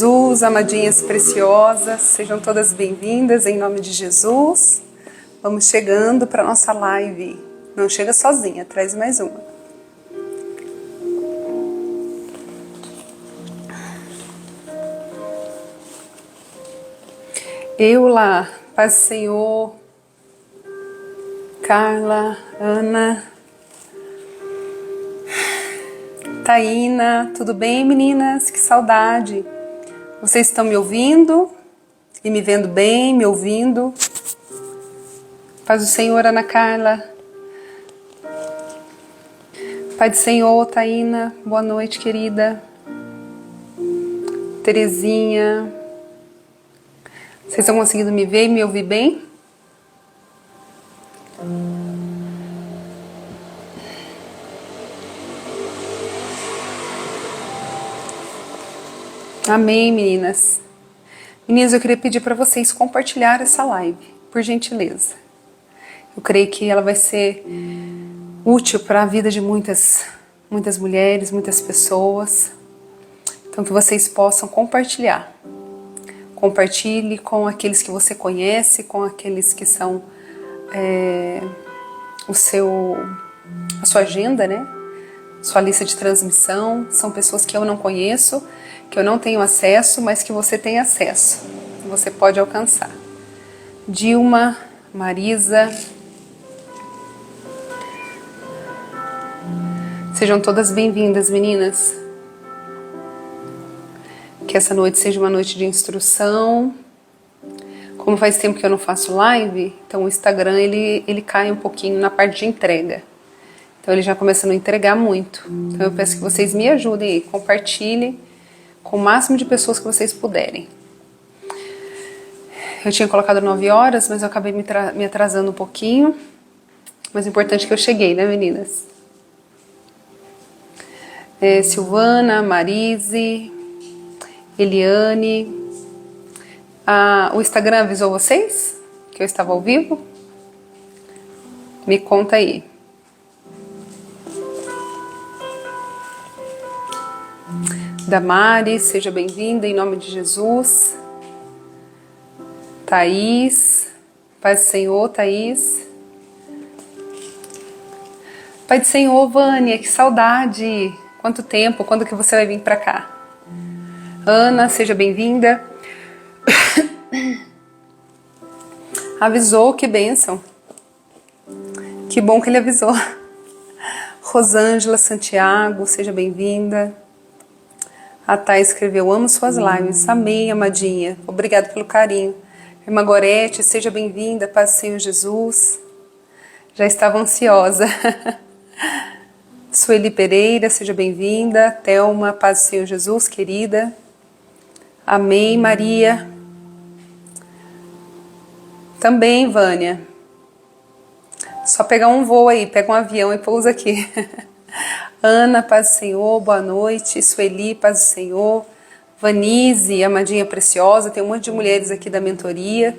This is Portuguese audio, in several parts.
Jesus, amadinhas preciosas, sejam todas bem-vindas em nome de Jesus. Vamos chegando para nossa live. Não chega sozinha, traz mais uma. Eula, paz do Senhor. Carla, Ana, Taína, tudo bem, meninas? Que saudade! Vocês estão me ouvindo? E me vendo bem, me ouvindo? Paz do Senhor, Ana Carla. Paz do Senhor, Taína. Boa noite, querida. Terezinha. Vocês estão conseguindo me ver e me ouvir bem? Amém, meninas. Meninas, eu queria pedir para vocês compartilhar essa live, por gentileza. Eu creio que ela vai ser útil para a vida de muitas mulheres, muitas pessoas. Então, que vocês possam compartilhar. Compartilhe com aqueles que você conhece, com aqueles que são a sua agenda, né? Sua lista de transmissão. São pessoas que eu não conheço, que eu não tenho acesso, mas que você tem acesso. Você pode alcançar. Dilma, Marisa. Sejam todas bem-vindas, meninas. Que essa noite seja uma noite de instrução. Como faz tempo que eu não faço live, então o Instagram ele cai um pouquinho na parte de entrega. Então ele já começa a não entregar muito. Então eu peço que vocês me ajudem aí, compartilhem com o máximo de pessoas que vocês puderem. Eu tinha colocado 9 horas, mas eu acabei me atrasando um pouquinho. Mas o importante é que eu cheguei, né, meninas? Silvana, Marise, Eliane. O Instagram avisou vocês que eu estava ao vivo? Me conta aí. Damares, seja bem-vinda em nome de Jesus. Thaís, Pai do Senhor, Thaís. Pai do Senhor, Vânia, que saudade! Quanto tempo, quando que você vai vir pra cá? Ana, seja bem-vinda. Avisou, que bênção. Que bom que ele avisou. Rosângela Santiago, seja bem-vinda. A Thay escreveu, amo suas lives. Amém, amadinha. Obrigada pelo carinho. Irmã Gorete, seja bem-vinda. Paz do Senhor Jesus. Já estava ansiosa. Sueli Pereira, seja bem-vinda. Thelma, paz do Senhor Jesus, querida. Amém, Maria. Também, Vânia. Só pegar um voo aí, pega um avião e pousa aqui. Ana, paz do Senhor, boa noite. Sueli, paz do Senhor. Vanise, amadinha preciosa. Tem um monte de mulheres aqui da mentoria,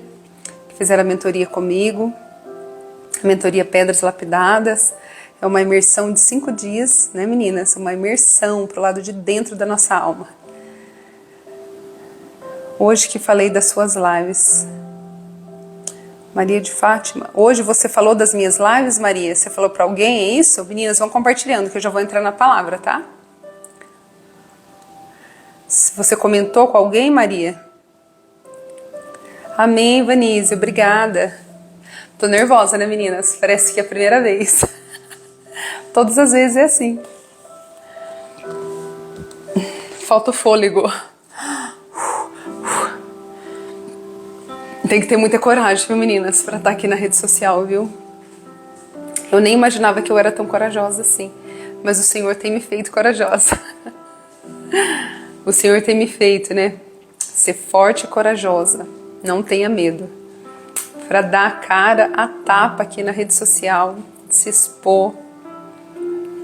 que fizeram a mentoria comigo. A mentoria Pedras Lapidadas. É uma imersão de 5 dias, né, meninas? Uma imersão pro lado de dentro da nossa alma. Hoje que falei das suas lives. Maria de Fátima. Hoje você falou das minhas lives, Maria? Você falou para alguém, é isso? Meninas, vão compartilhando que eu já vou entrar na palavra, tá? Se você comentou com alguém, Maria? Amém, Vanise, obrigada. Tô nervosa, né, meninas? Parece que é a primeira vez. Todas as vezes é assim. Falta o fôlego. Tem que ter muita coragem, viu, meninas, pra estar aqui na rede social, viu? Eu nem imaginava que eu era tão corajosa assim. Mas o Senhor tem me feito corajosa. O Senhor tem me feito, né? Ser forte e corajosa. Não tenha medo. Pra dar a cara, a tapa aqui na rede social. Se expor.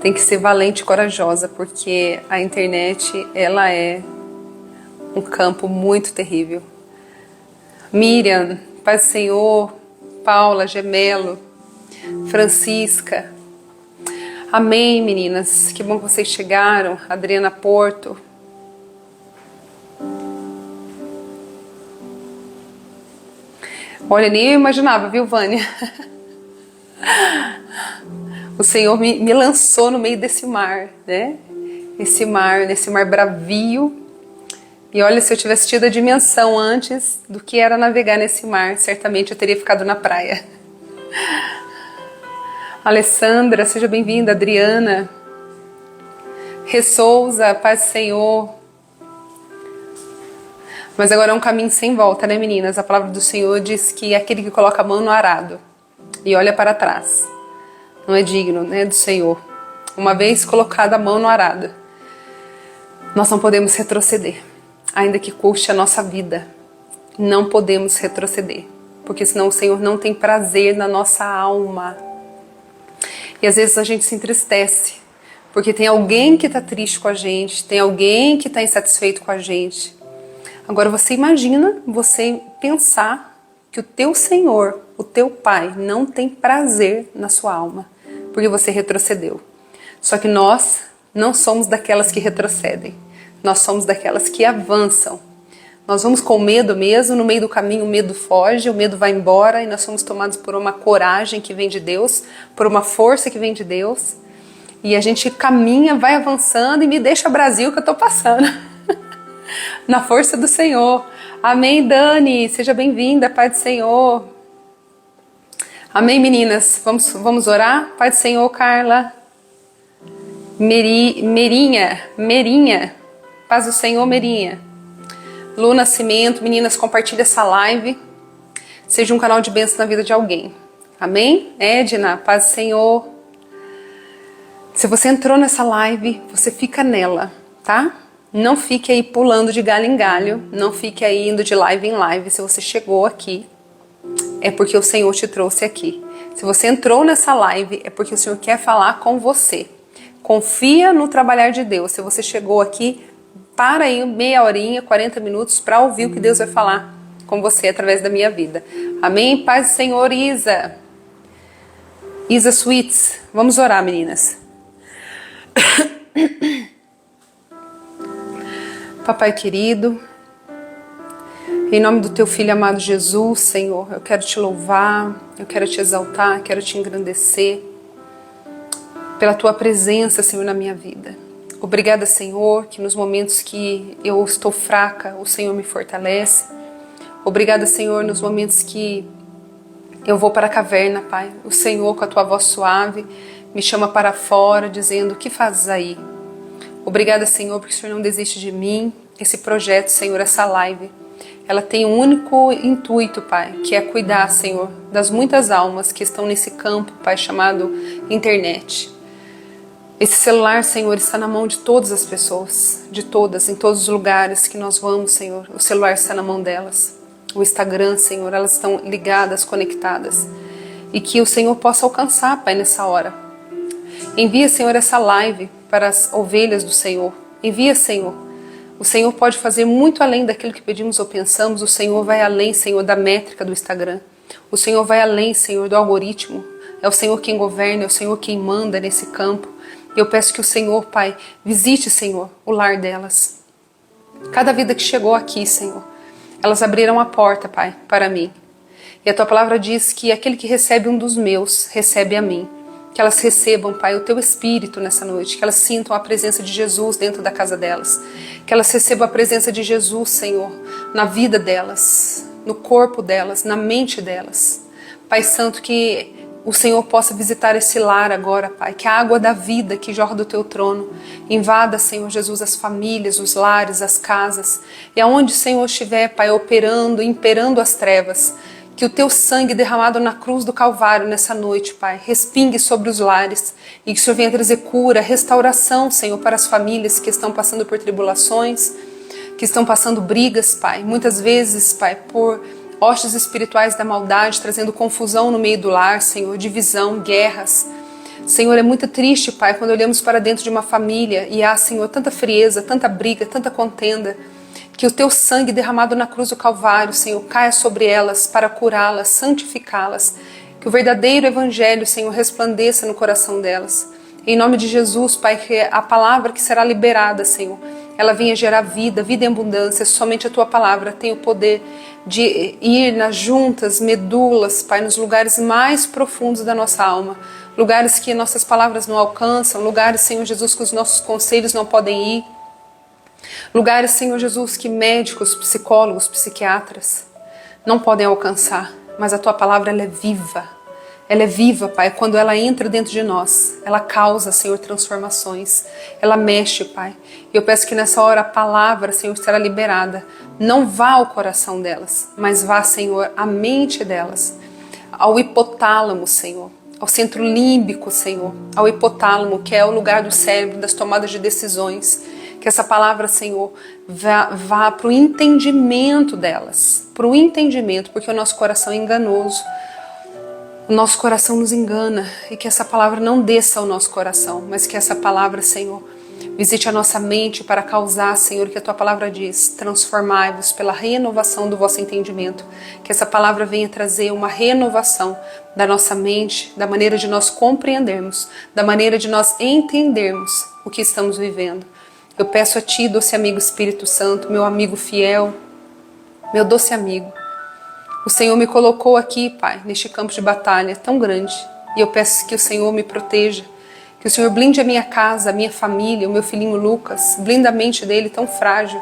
Tem que ser valente e corajosa. Porque a internet, ela é um campo muito terrível. Miriam, Paz do Senhor, Paula, Gemelo, Francisca. Amém, meninas. Que bom que vocês chegaram. Adriana Porto. Olha, nem eu imaginava, viu, Vânia? O Senhor me lançou no meio desse mar, né? Nesse mar bravio. E olha, se eu tivesse tido a dimensão antes do que era navegar nesse mar, certamente eu teria ficado na praia. Alessandra, seja bem-vinda. Adriana. Ressouza, paz do Senhor. Mas agora é um caminho sem volta, né, meninas? A palavra do Senhor diz que aquele que coloca a mão no arado e olha para trás não é digno, né, do Senhor. Uma vez colocada a mão no arado, nós não podemos retroceder, ainda que custe a nossa vida. Não podemos retroceder, porque senão o Senhor não tem prazer na nossa alma. E às vezes a gente se entristece, porque tem alguém que está triste com a gente, tem alguém que está insatisfeito com a gente. Agora você imagina você pensar que o teu Senhor, o teu Pai, não tem prazer na sua alma, porque você retrocedeu. Só que nós não somos daquelas que retrocedem, nós somos daquelas que avançam. Nós vamos com medo mesmo, no meio do caminho o medo foge, o medo vai embora e nós somos tomados por uma coragem que vem de Deus, por uma força que vem de Deus. E a gente caminha, vai avançando e me deixa Brasil que eu tô passando. Na força do Senhor. Amém, Dani, seja bem-vinda, Pai do Senhor. Amém, meninas, vamos orar? Pai do Senhor, Carla. Merinha, paz do Senhor, Merinha. Lu Nascimento, meninas, compartilha essa live. Seja um canal de bênção na vida de alguém. Amém? Edna, paz do Senhor. Se você entrou nessa live, você fica nela, tá? Não fique aí pulando de galho em galho. Não fique aí indo de live em live. Se você chegou aqui, é porque o Senhor te trouxe aqui. Se você entrou nessa live, é porque o Senhor quer falar com você. Confia no trabalhar de Deus. Se você chegou aqui, para aí meia horinha, 40 minutos para ouvir o que Deus vai falar com você através da minha vida. Amém? Paz do Senhor, Isa. Isa Sweets. Vamos orar, meninas. Papai querido, em nome do teu Filho amado Jesus, Senhor, eu quero te louvar, eu quero te exaltar, quero te engrandecer pela tua presença, Senhor, na minha vida. Obrigada, Senhor, que nos momentos que eu estou fraca, o Senhor me fortalece. Obrigada, Senhor, nos momentos que eu vou para a caverna, Pai. O Senhor, com a tua voz suave, me chama para fora, dizendo: o que fazes aí? Obrigada, Senhor, porque o Senhor não desiste de mim. Esse projeto, Senhor, essa live, ela tem um único intuito, Pai, que é cuidar, Senhor, das muitas almas que estão nesse campo, Pai, chamado internet. Esse celular, Senhor, está na mão de todas as pessoas, de todas, em todos os lugares que nós vamos, Senhor. O celular está na mão delas. O Instagram, Senhor, elas estão ligadas, conectadas. E que o Senhor possa alcançar, Pai, nessa hora. Envia, Senhor, essa live para as ovelhas do Senhor. Envia, Senhor. O Senhor pode fazer muito além daquilo que pedimos ou pensamos. O Senhor vai além, Senhor, da métrica do Instagram. O Senhor vai além, Senhor, do algoritmo. É o Senhor quem governa, é o Senhor quem manda nesse campo. E eu peço que o Senhor, Pai, visite, Senhor, o lar delas. Cada vida que chegou aqui, Senhor, elas abriram a porta, Pai, para mim. E a tua palavra diz que aquele que recebe um dos meus, recebe a mim. Que elas recebam, Pai, o teu Espírito nessa noite. Que elas sintam a presença de Jesus dentro da casa delas. Que elas recebam a presença de Jesus, Senhor, na vida delas, no corpo delas, na mente delas. Pai Santo, que o Senhor possa visitar esse lar agora, Pai. Que a água da vida que jorra do teu trono invada, Senhor Jesus, as famílias, os lares, as casas. E aonde o Senhor estiver, Pai, operando, imperando as trevas, que o teu sangue derramado na cruz do Calvário nessa noite, Pai, respingue sobre os lares e que o Senhor venha trazer cura, restauração, Senhor, para as famílias que estão passando por tribulações, que estão passando brigas, Pai. Muitas vezes, Pai, por hostes espirituais da maldade, trazendo confusão no meio do lar, Senhor, divisão, guerras. Senhor, é muito triste, Pai, quando olhamos para dentro de uma família e há, Senhor, tanta frieza, tanta briga, tanta contenda. Que o teu sangue derramado na cruz do Calvário, Senhor, caia sobre elas para curá-las, santificá-las. Que o verdadeiro evangelho, Senhor, resplandeça no coração delas. Em nome de Jesus, Pai, que a palavra que será liberada, Senhor, ela venha gerar vida, vida em abundância. Somente a Tua palavra tem o poder de ir nas juntas, medulas, Pai, nos lugares mais profundos da nossa alma, lugares que nossas palavras não alcançam, lugares, Senhor Jesus, que os nossos conselhos não podem ir, lugares, Senhor Jesus, que médicos, psicólogos, psiquiatras não podem alcançar, mas a Tua palavra ela é viva. Ela é viva, Pai, quando ela entra dentro de nós, ela causa, Senhor, transformações, ela mexe, Pai. E eu peço que nessa hora a palavra, Senhor, será liberada. Não vá ao coração delas, mas vá, Senhor, à mente delas, ao hipotálamo, Senhor, ao centro límbico, Senhor, ao hipotálamo, que é o lugar do cérebro, das tomadas de decisões. Que essa palavra, Senhor, vá para o entendimento delas, para o entendimento, porque o nosso coração é enganoso. O nosso coração nos engana e que essa palavra não desça ao nosso coração, mas que essa palavra, Senhor, visite a nossa mente para causar, Senhor, o que a Tua palavra diz, transformai-vos pela renovação do vosso entendimento. Que essa palavra venha trazer uma renovação da nossa mente, da maneira de nós compreendermos, da maneira de nós entendermos o que estamos vivendo. Eu peço a Ti, doce amigo Espírito Santo, meu amigo fiel, meu doce amigo, o Senhor me colocou aqui, Pai, neste campo de batalha tão grande. E eu peço que o Senhor me proteja, que o Senhor blinde a minha casa, a minha família, o meu filhinho Lucas, blinda a mente dele tão frágil.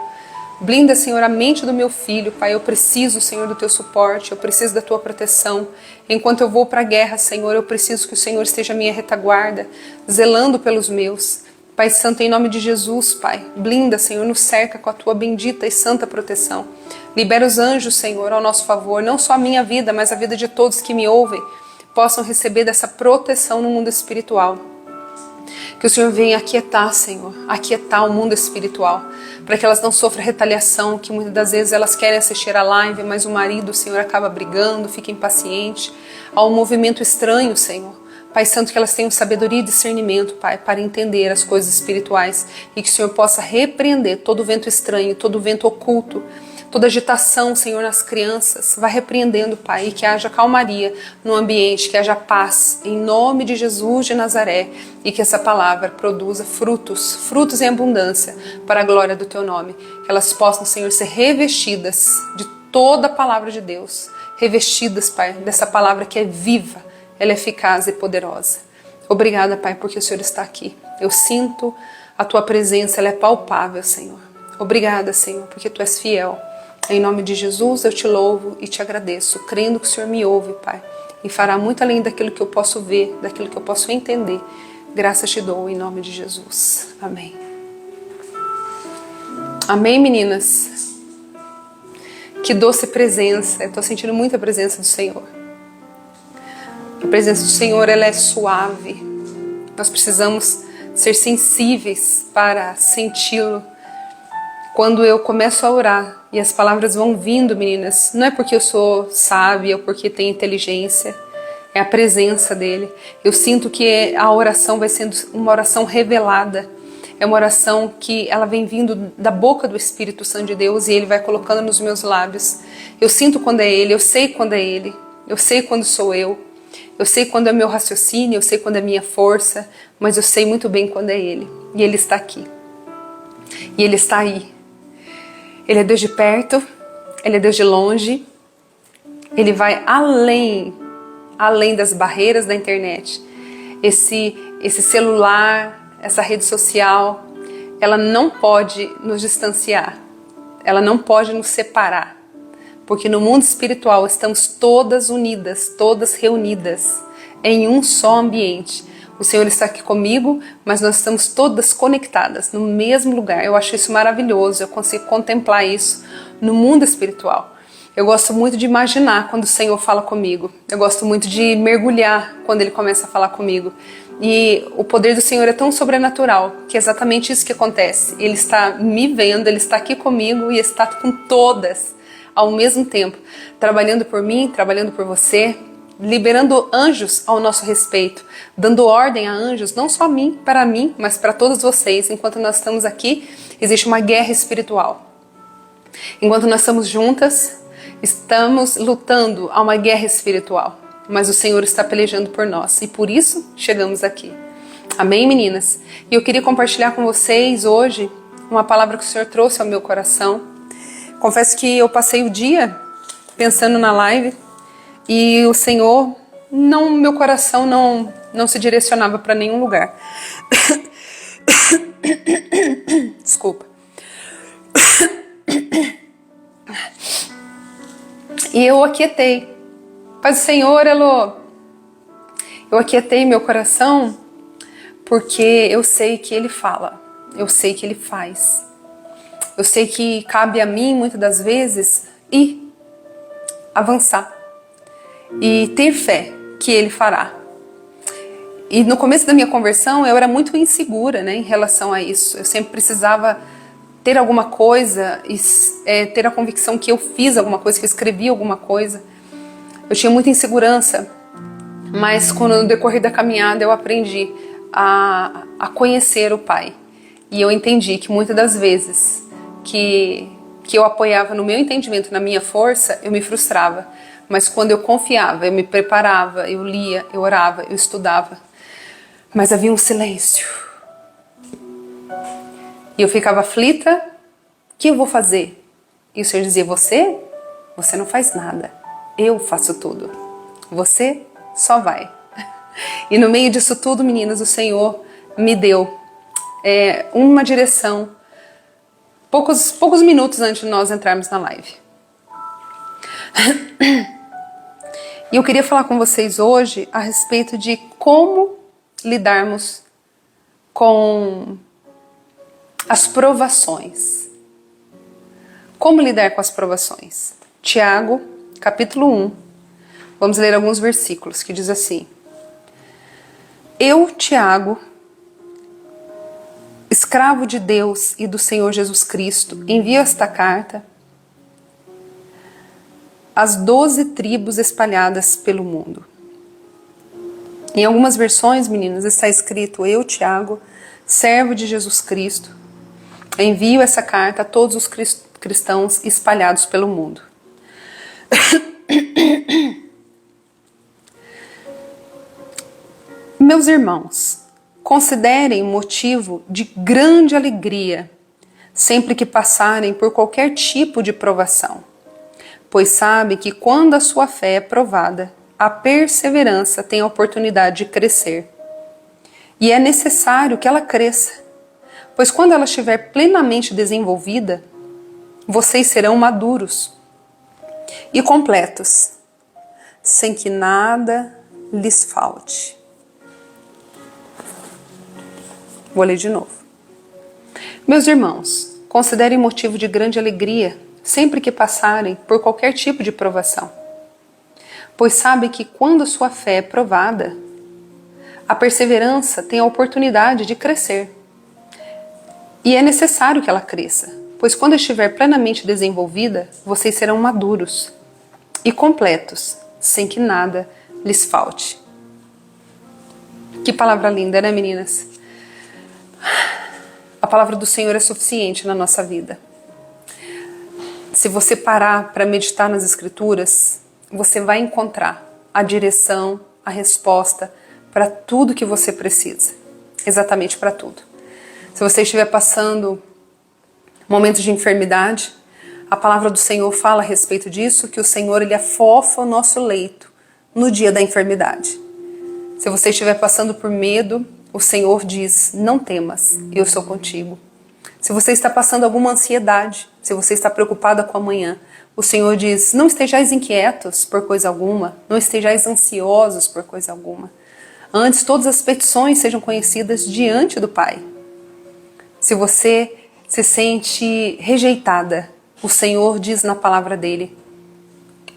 Blinda, Senhor, a mente do meu filho, Pai. Eu preciso, Senhor, do Teu suporte, eu preciso da Tua proteção. Enquanto eu vou para a guerra, Senhor, eu preciso que o Senhor esteja à minha retaguarda, zelando pelos meus. Pai Santo, em nome de Jesus, Pai, blinda, Senhor, nos cerca com a Tua bendita e santa proteção. Libera os anjos, Senhor, ao nosso favor, não só a minha vida, mas a vida de todos que me ouvem, possam receber dessa proteção no mundo espiritual. Que o Senhor venha aquietar, Senhor, aquietar o mundo espiritual, para que elas não sofram retaliação, que muitas das vezes elas querem assistir a live, mas o marido, o Senhor, acaba brigando, fica impaciente. Há um movimento estranho, Senhor. Pai Santo, que elas tenham sabedoria e discernimento, Pai, para entender as coisas espirituais e que o Senhor possa repreender todo vento estranho, todo vento oculto, toda agitação, Senhor, nas crianças. Vai repreendendo, Pai, e que haja calmaria no ambiente, que haja paz, em nome de Jesus de Nazaré, e que essa palavra produza frutos em abundância para a glória do Teu nome. Que elas possam, Senhor, ser revestidas de toda a palavra de Deus, revestidas, Pai, dessa palavra que é viva, ela é eficaz e poderosa. Obrigada, Pai, porque o Senhor está aqui. Eu sinto a Tua presença, ela é palpável, Senhor. Obrigada, Senhor, porque Tu és fiel. Em nome de Jesus, eu Te louvo e Te agradeço, crendo que o Senhor me ouve, Pai, e fará muito além daquilo que eu posso ver, daquilo que eu posso entender. Graças Te dou, em nome de Jesus. Amém. Amém, meninas? Que doce presença. Eu estou sentindo muita presença do Senhor. A presença do Senhor, ela é suave. Nós precisamos ser sensíveis para senti-lo. Quando eu começo a orar e as palavras vão vindo, meninas, não é porque eu sou sábia ou porque tenho inteligência, é a presença dele. Eu sinto que a oração vai sendo uma oração revelada. É uma oração que ela vem vindo da boca do Espírito Santo de Deus e ele vai colocando nos meus lábios. Eu sinto quando é ele, eu sei quando é ele, eu sei quando sou eu. Eu sei quando é meu raciocínio, eu sei quando é minha força, mas eu sei muito bem quando é Ele. E Ele está aqui. E Ele está aí. Ele é Deus de perto, Ele é Deus de longe. Ele vai além das barreiras da internet. Esse celular, essa rede social, ela não pode nos distanciar. Ela não pode nos separar. Porque no mundo espiritual estamos todas unidas, todas reunidas em um só ambiente. O Senhor está aqui comigo, mas nós estamos todas conectadas no mesmo lugar. Eu acho isso maravilhoso, eu consigo contemplar isso no mundo espiritual. Eu gosto muito de imaginar quando o Senhor fala comigo. Eu gosto muito de mergulhar quando Ele começa a falar comigo. E o poder do Senhor é tão sobrenatural que é exatamente isso que acontece. Ele está me vendo, Ele está aqui comigo e está com todas ao mesmo tempo, trabalhando por mim, trabalhando por você, liberando anjos ao nosso respeito, dando ordem a anjos, não só a mim, mas para todos vocês. Enquanto nós estamos aqui, existe uma guerra espiritual. Enquanto nós estamos juntas, estamos lutando a uma guerra espiritual, mas o Senhor está pelejando por nós e por isso chegamos aqui. Amém, meninas? E eu queria compartilhar com vocês hoje uma palavra que o Senhor trouxe ao meu coração. Confesso que eu passei o dia pensando na live e o Senhor, meu coração não se direcionava para nenhum lugar. Desculpa. E eu aquietei. Paz do Senhor, Elô. Eu aquietei meu coração porque eu sei que Ele fala. Eu sei que Ele faz. Eu sei que cabe a mim, muitas das vezes, ir, avançar e ter fé que Ele fará. E no começo da minha conversão, eu era muito insegura, né, em relação a isso. Eu sempre precisava ter alguma coisa e ter a convicção que eu fiz alguma coisa, que eu escrevi alguma coisa. Eu tinha muita insegurança, mas no decorrer da caminhada eu aprendi a conhecer o Pai. E eu entendi que muitas das vezes que eu apoiava no meu entendimento, na minha força, eu me frustrava. Mas quando eu confiava, eu me preparava, eu lia, eu orava, eu estudava. Mas havia um silêncio. E eu ficava aflita. O que eu vou fazer? E o Senhor dizia, você não faz nada. Eu faço tudo. Você só vai. E no meio disso tudo, meninas, o Senhor me deu uma direção poucos minutos antes de nós entrarmos na live. E eu queria falar com vocês hoje a respeito de como lidarmos com as provações. Como lidar com as provações? Tiago, capítulo 1. Vamos ler alguns versículos que diz assim: Eu, Tiago, escravo de Deus e do Senhor Jesus Cristo, envio esta carta às 12 tribos espalhadas pelo mundo. Em algumas versões, meninas, está escrito: Eu, Tiago, servo de Jesus Cristo, envio essa carta a todos os cristãos espalhados pelo mundo. Meus irmãos, considerem motivo de grande alegria sempre que passarem por qualquer tipo de provação, pois sabe que quando a sua fé é provada, a perseverança tem a oportunidade de crescer. E é necessário que ela cresça, pois quando ela estiver plenamente desenvolvida, vocês serão maduros e completos, sem que nada lhes falte. Vou ler de novo. Meus irmãos, considerem motivo de grande alegria sempre que passarem por qualquer tipo de provação, pois sabem que quando a sua fé é provada, a perseverança tem a oportunidade de crescer. E é necessário que ela cresça, pois quando estiver plenamente desenvolvida, vocês serão maduros e completos, sem que nada lhes falte. Que palavra linda, né, meninas? A palavra do Senhor é suficiente na nossa vida. Se você parar para meditar nas Escrituras, você vai encontrar a direção, a resposta para tudo que você precisa. Exatamente para tudo. Se você estiver passando momentos de enfermidade, a palavra do Senhor fala a respeito disso, que o Senhor ele afofa o nosso leito no dia da enfermidade. Se você estiver passando por medo, o Senhor diz, não temas, eu sou contigo. Se você está passando alguma ansiedade, se você está preocupada com amanhã, o Senhor diz, não estejais inquietos por coisa alguma, não estejais ansiosos por coisa alguma. Antes, todas as petições sejam conhecidas diante do Pai. Se você se sente rejeitada, o Senhor diz na palavra dele,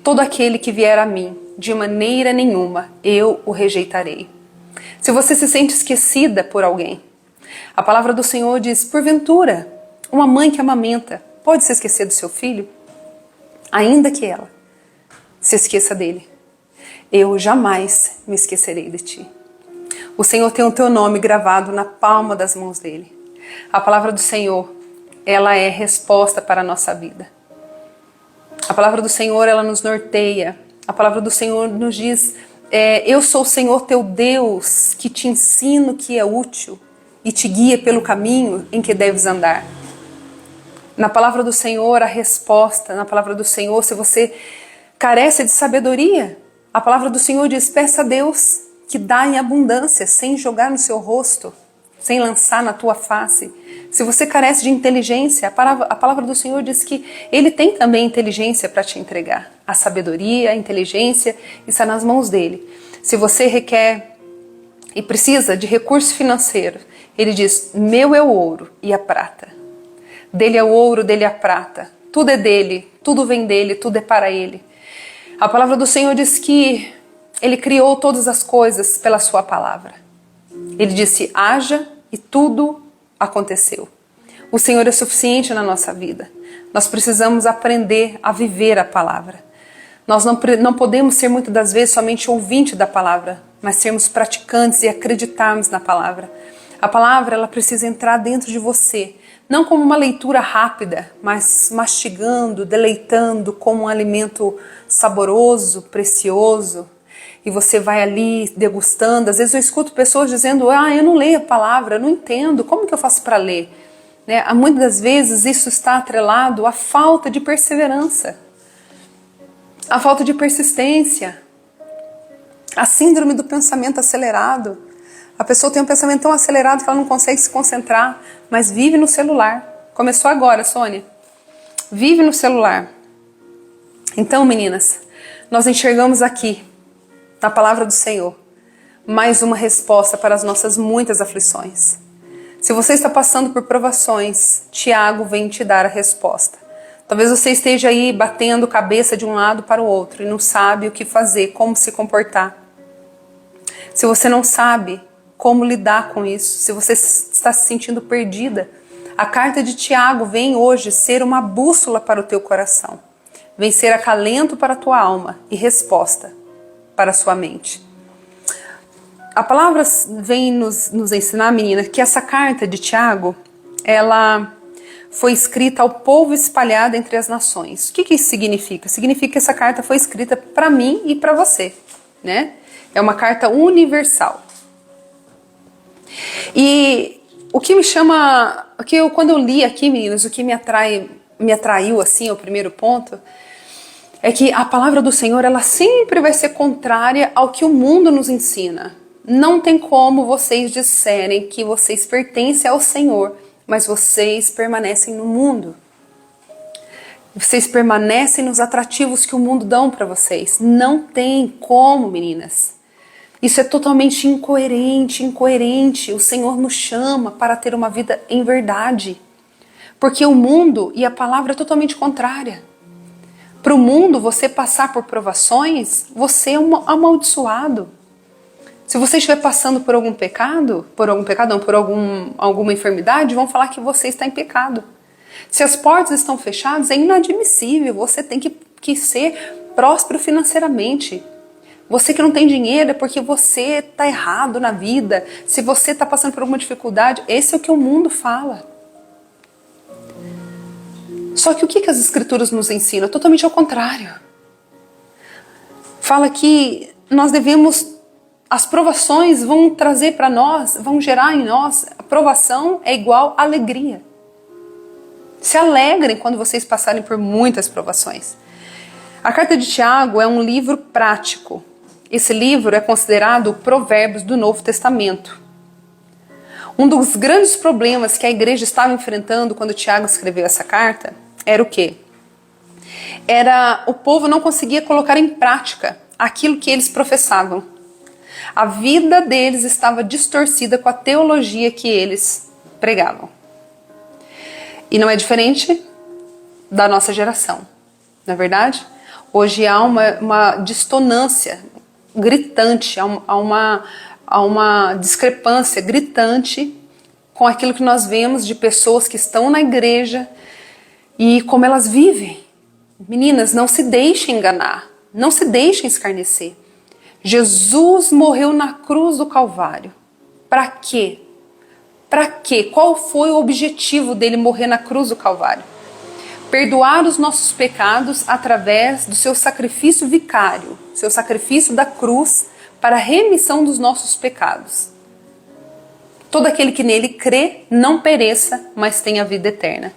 todo aquele que vier a mim, de maneira nenhuma, eu o rejeitarei. Se você se sente esquecida por alguém, a palavra do Senhor diz, porventura, uma mãe que amamenta pode se esquecer do seu filho? Ainda que ela se esqueça dele, eu jamais me esquecerei de ti. O Senhor tem o teu nome gravado na palma das mãos dele. A palavra do Senhor, ela é resposta para a nossa vida. A palavra do Senhor, ela nos norteia. A palavra do Senhor nos diz, eu sou o Senhor teu Deus, que te ensino o que é útil e te guia pelo caminho em que deves andar. Na palavra do Senhor, a resposta, na palavra do Senhor, se você carece de sabedoria, a palavra do Senhor diz, peça a Deus que dá em abundância, sem jogar no seu rosto, sem lançar na tua face. Se você carece de inteligência, a palavra do Senhor diz que Ele tem também inteligência para te entregar. A sabedoria, a inteligência está nas mãos dEle. Se você requer e precisa de recurso financeiro, Ele diz, meu é o ouro e a prata. Dele é o ouro, dele é a prata. Tudo é dele, tudo vem dele, tudo é para Ele. A palavra do Senhor diz que Ele criou todas as coisas pela sua palavra. Ele disse, haja, e tudo aconteceu. O Senhor é suficiente na nossa vida. Nós precisamos aprender a viver a palavra. Nós não podemos ser muitas das vezes somente ouvinte da palavra, mas sermos praticantes e acreditarmos na palavra. A palavra, ela precisa entrar dentro de você, não como uma leitura rápida, mas mastigando, deleitando como um alimento saboroso, precioso. E você vai ali degustando. Às vezes eu escuto pessoas dizendo, eu não leio a palavra, eu não entendo, como que eu faço para ler? Né? Muitas das vezes isso está atrelado à falta de perseverança, à falta de persistência, à síndrome do pensamento acelerado. A pessoa tem um pensamento tão acelerado que ela não consegue se concentrar, mas vive no celular. Começou agora, Sônia. Vive no celular. Então, meninas, nós enxergamos aqui, na palavra do Senhor, mais uma resposta para as nossas muitas aflições. Se você está passando por provações, Tiago vem te dar a resposta. Talvez você esteja aí batendo cabeça de um lado para o outro e não sabe o que fazer, como se comportar. Se você não sabe como lidar com isso, se você está se sentindo perdida, a carta de Tiago vem hoje ser uma bússola para o teu coração. Vem ser acalento para a tua alma e resposta para a sua mente. A palavra vem nos ensinar, menina, que essa carta de Tiago, ela foi escrita ao povo espalhado entre as nações. O que isso significa? Significa que essa carta foi escrita para mim e para você, né? É uma carta universal. E o que me chama, quando eu li aqui, meninas, o que me atraiu assim, o primeiro ponto, é que a palavra do Senhor, ela sempre vai ser contrária ao que o mundo nos ensina. Não tem como vocês disserem que vocês pertencem ao Senhor, mas vocês permanecem no mundo. Vocês permanecem nos atrativos que o mundo dão para vocês. Não tem como, meninas. Isso é totalmente incoerente. O Senhor nos chama para ter uma vida em verdade. Porque o mundo e a palavra é totalmente contrária. Para o mundo, você passar por provações, você é um amaldiçoado. Se você estiver passando por algum pecado, por alguma enfermidade, vão falar que você está em pecado. Se as portas estão fechadas, é inadmissível, você tem que ser próspero financeiramente. Você que não tem dinheiro é porque você está errado na vida. Se você está passando por alguma dificuldade, esse é o que o mundo fala. Só que o que as escrituras nos ensinam? Totalmente ao contrário. Fala que nós devemos, as provações vão trazer para nós, vão gerar em nós, a provação é igual a alegria. Se alegrem quando vocês passarem por muitas provações. A carta de Tiago é um livro prático. Esse livro é considerado Provérbios do Novo Testamento. Um dos grandes problemas que a igreja estava enfrentando quando Tiago escreveu essa carta era o quê? Era o povo não conseguia colocar em prática aquilo que eles professavam. A vida deles estava distorcida com a teologia que eles pregavam. E não é diferente da nossa geração, não é verdade? Hoje há uma dissonância gritante, há uma discrepância gritante com aquilo que nós vemos de pessoas que estão na igreja e como elas vivem. Meninas, não se deixem enganar, não se deixem escarnecer. Jesus morreu na cruz do Calvário. Para quê? Para quê? Qual foi o objetivo dele morrer na cruz do Calvário? Perdoar os nossos pecados através do seu sacrifício vicário, seu sacrifício da cruz para a remissão dos nossos pecados. Todo aquele que nele crê não pereça, mas tenha vida eterna.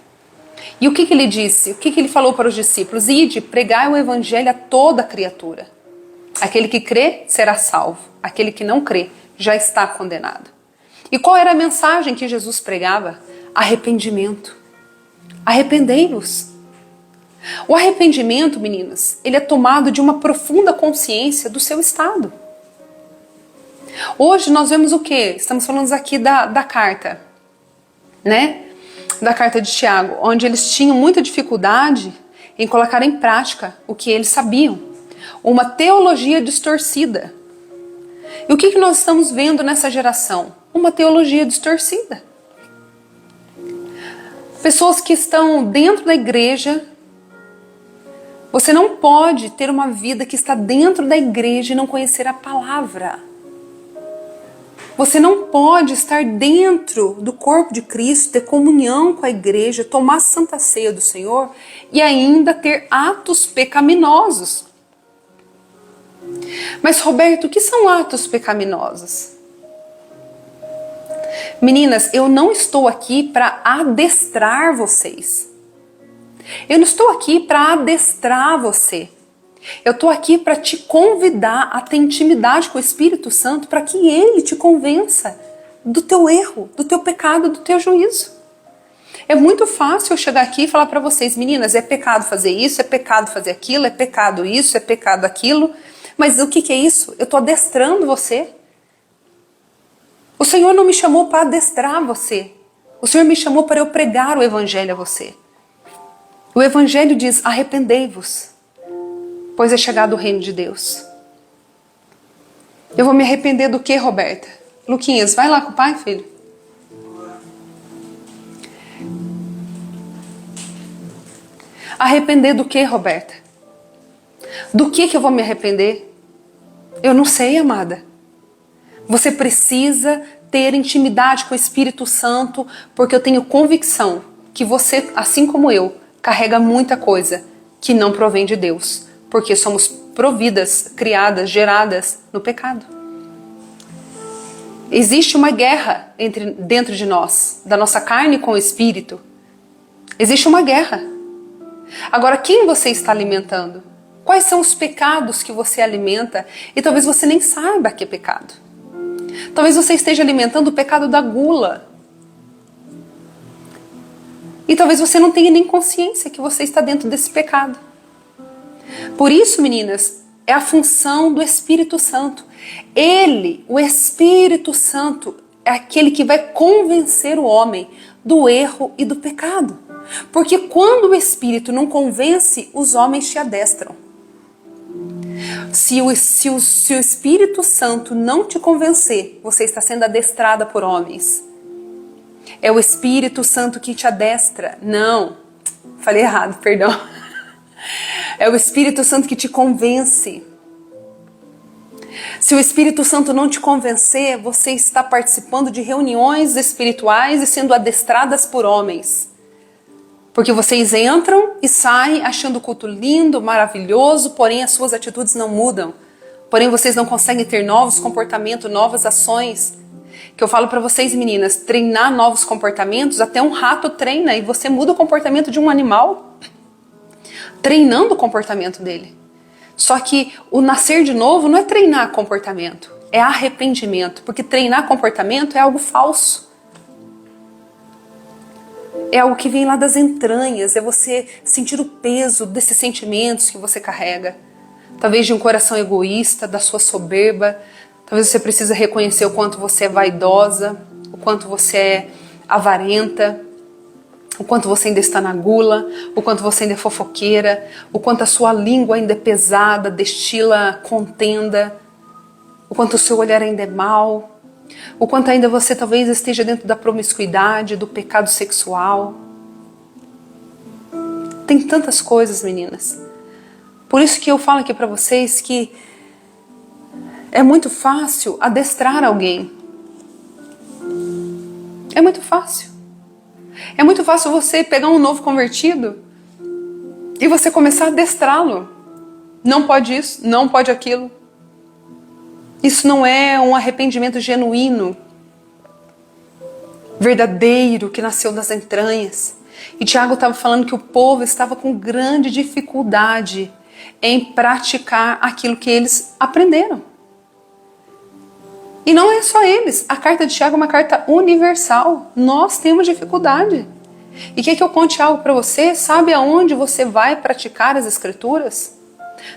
E o que ele disse? O que ele falou para os discípulos? Ide, pregai o evangelho a toda criatura. Aquele que crê será salvo. Aquele que não crê já está condenado. E qual era a mensagem que Jesus pregava? Arrependimento. Arrependei-vos. O arrependimento, meninas, ele é tomado de uma profunda consciência do seu estado. Hoje nós vemos o quê? Estamos falando aqui da carta, né? Da carta de Tiago, onde eles tinham muita dificuldade em colocar em prática o que eles sabiam. Uma teologia distorcida. E o que nós estamos vendo nessa geração? Uma teologia distorcida. Pessoas que estão dentro da igreja. Você não pode ter uma vida que está dentro da igreja e não conhecer a palavra. Você não pode estar dentro do corpo de Cristo, ter comunhão com a igreja, tomar a santa ceia do Senhor e ainda ter atos pecaminosos. Mas, Roberto, o que são atos pecaminosos? Meninas, eu não estou aqui para adestrar vocês. Eu não estou aqui para adestrar você. Eu estou aqui para te convidar a ter intimidade com o Espírito Santo para que Ele te convença do teu erro, do teu pecado, do teu juízo. É muito fácil eu chegar aqui e falar para vocês, meninas, é pecado fazer isso, é pecado fazer aquilo, é pecado isso, é pecado aquilo. Mas o que é isso? Eu estou adestrando você. O Senhor não me chamou para adestrar você. O Senhor me chamou para eu pregar o Evangelho a você. O Evangelho diz, arrependei-vos, pois é chegado o reino de Deus. Eu vou me arrepender do que, Roberta? Luquinhas, vai lá com o pai, filho. Arrepender do que, Roberta? Do que eu vou me arrepender? Eu não sei, amada. Você precisa ter intimidade com o Espírito Santo, porque eu tenho convicção que você, assim como eu, carrega muita coisa que não provém de Deus, porque somos providas, criadas, geradas no pecado. Existe uma guerra dentro de nós, da nossa carne com o Espírito. Existe uma guerra. Agora, quem você está alimentando? Quais são os pecados que você alimenta? E talvez você nem saiba que é pecado. Talvez você esteja alimentando o pecado da gula. E talvez você não tenha nem consciência que você está dentro desse pecado. Por isso, meninas, é a função do Espírito Santo. Ele, o Espírito Santo, é aquele que vai convencer o homem do erro e do pecado. Porque quando o Espírito não convence, os homens te adestram. Se o Espírito Santo não te convencer, você está sendo adestrada por homens. É o Espírito Santo que te adestra. Não, falei errado, perdão. É o Espírito Santo que te convence. Se o Espírito Santo não te convencer, você está participando de reuniões espirituais e sendo adestradas por homens. Porque vocês entram e saem achando o culto lindo, maravilhoso, porém as suas atitudes não mudam. Porém vocês não conseguem ter novos comportamentos, novas ações. Que eu falo para vocês, meninas, treinar novos comportamentos, até um rato treina e você muda o comportamento de um animal, treinando o comportamento dele. Só que o nascer de novo não é treinar comportamento, é arrependimento, porque treinar comportamento é algo falso. É algo que vem lá das entranhas, é você sentir o peso desses sentimentos que você carrega. Talvez de um coração egoísta, da sua soberba. Talvez você precise reconhecer o quanto você é vaidosa, o quanto você é avarenta, o quanto você ainda está na gula, o quanto você ainda é fofoqueira, o quanto a sua língua ainda é pesada, destila contenda, o quanto o seu olhar ainda é mau. O quanto ainda você talvez esteja dentro da promiscuidade, do pecado sexual. Tem tantas coisas, meninas. Por isso que eu falo aqui para vocês que é muito fácil adestrar alguém. É muito fácil. É muito fácil você pegar um novo convertido e você começar a adestrá-lo. Não pode isso, não pode aquilo. Isso não é um arrependimento genuíno, verdadeiro, que nasceu das entranhas. E Tiago estava falando que o povo estava com grande dificuldade em praticar aquilo que eles aprenderam. E não é só eles. A carta de Tiago é uma carta universal. Nós temos dificuldade. E quer que eu conte algo para você? Sabe aonde você vai praticar as escrituras?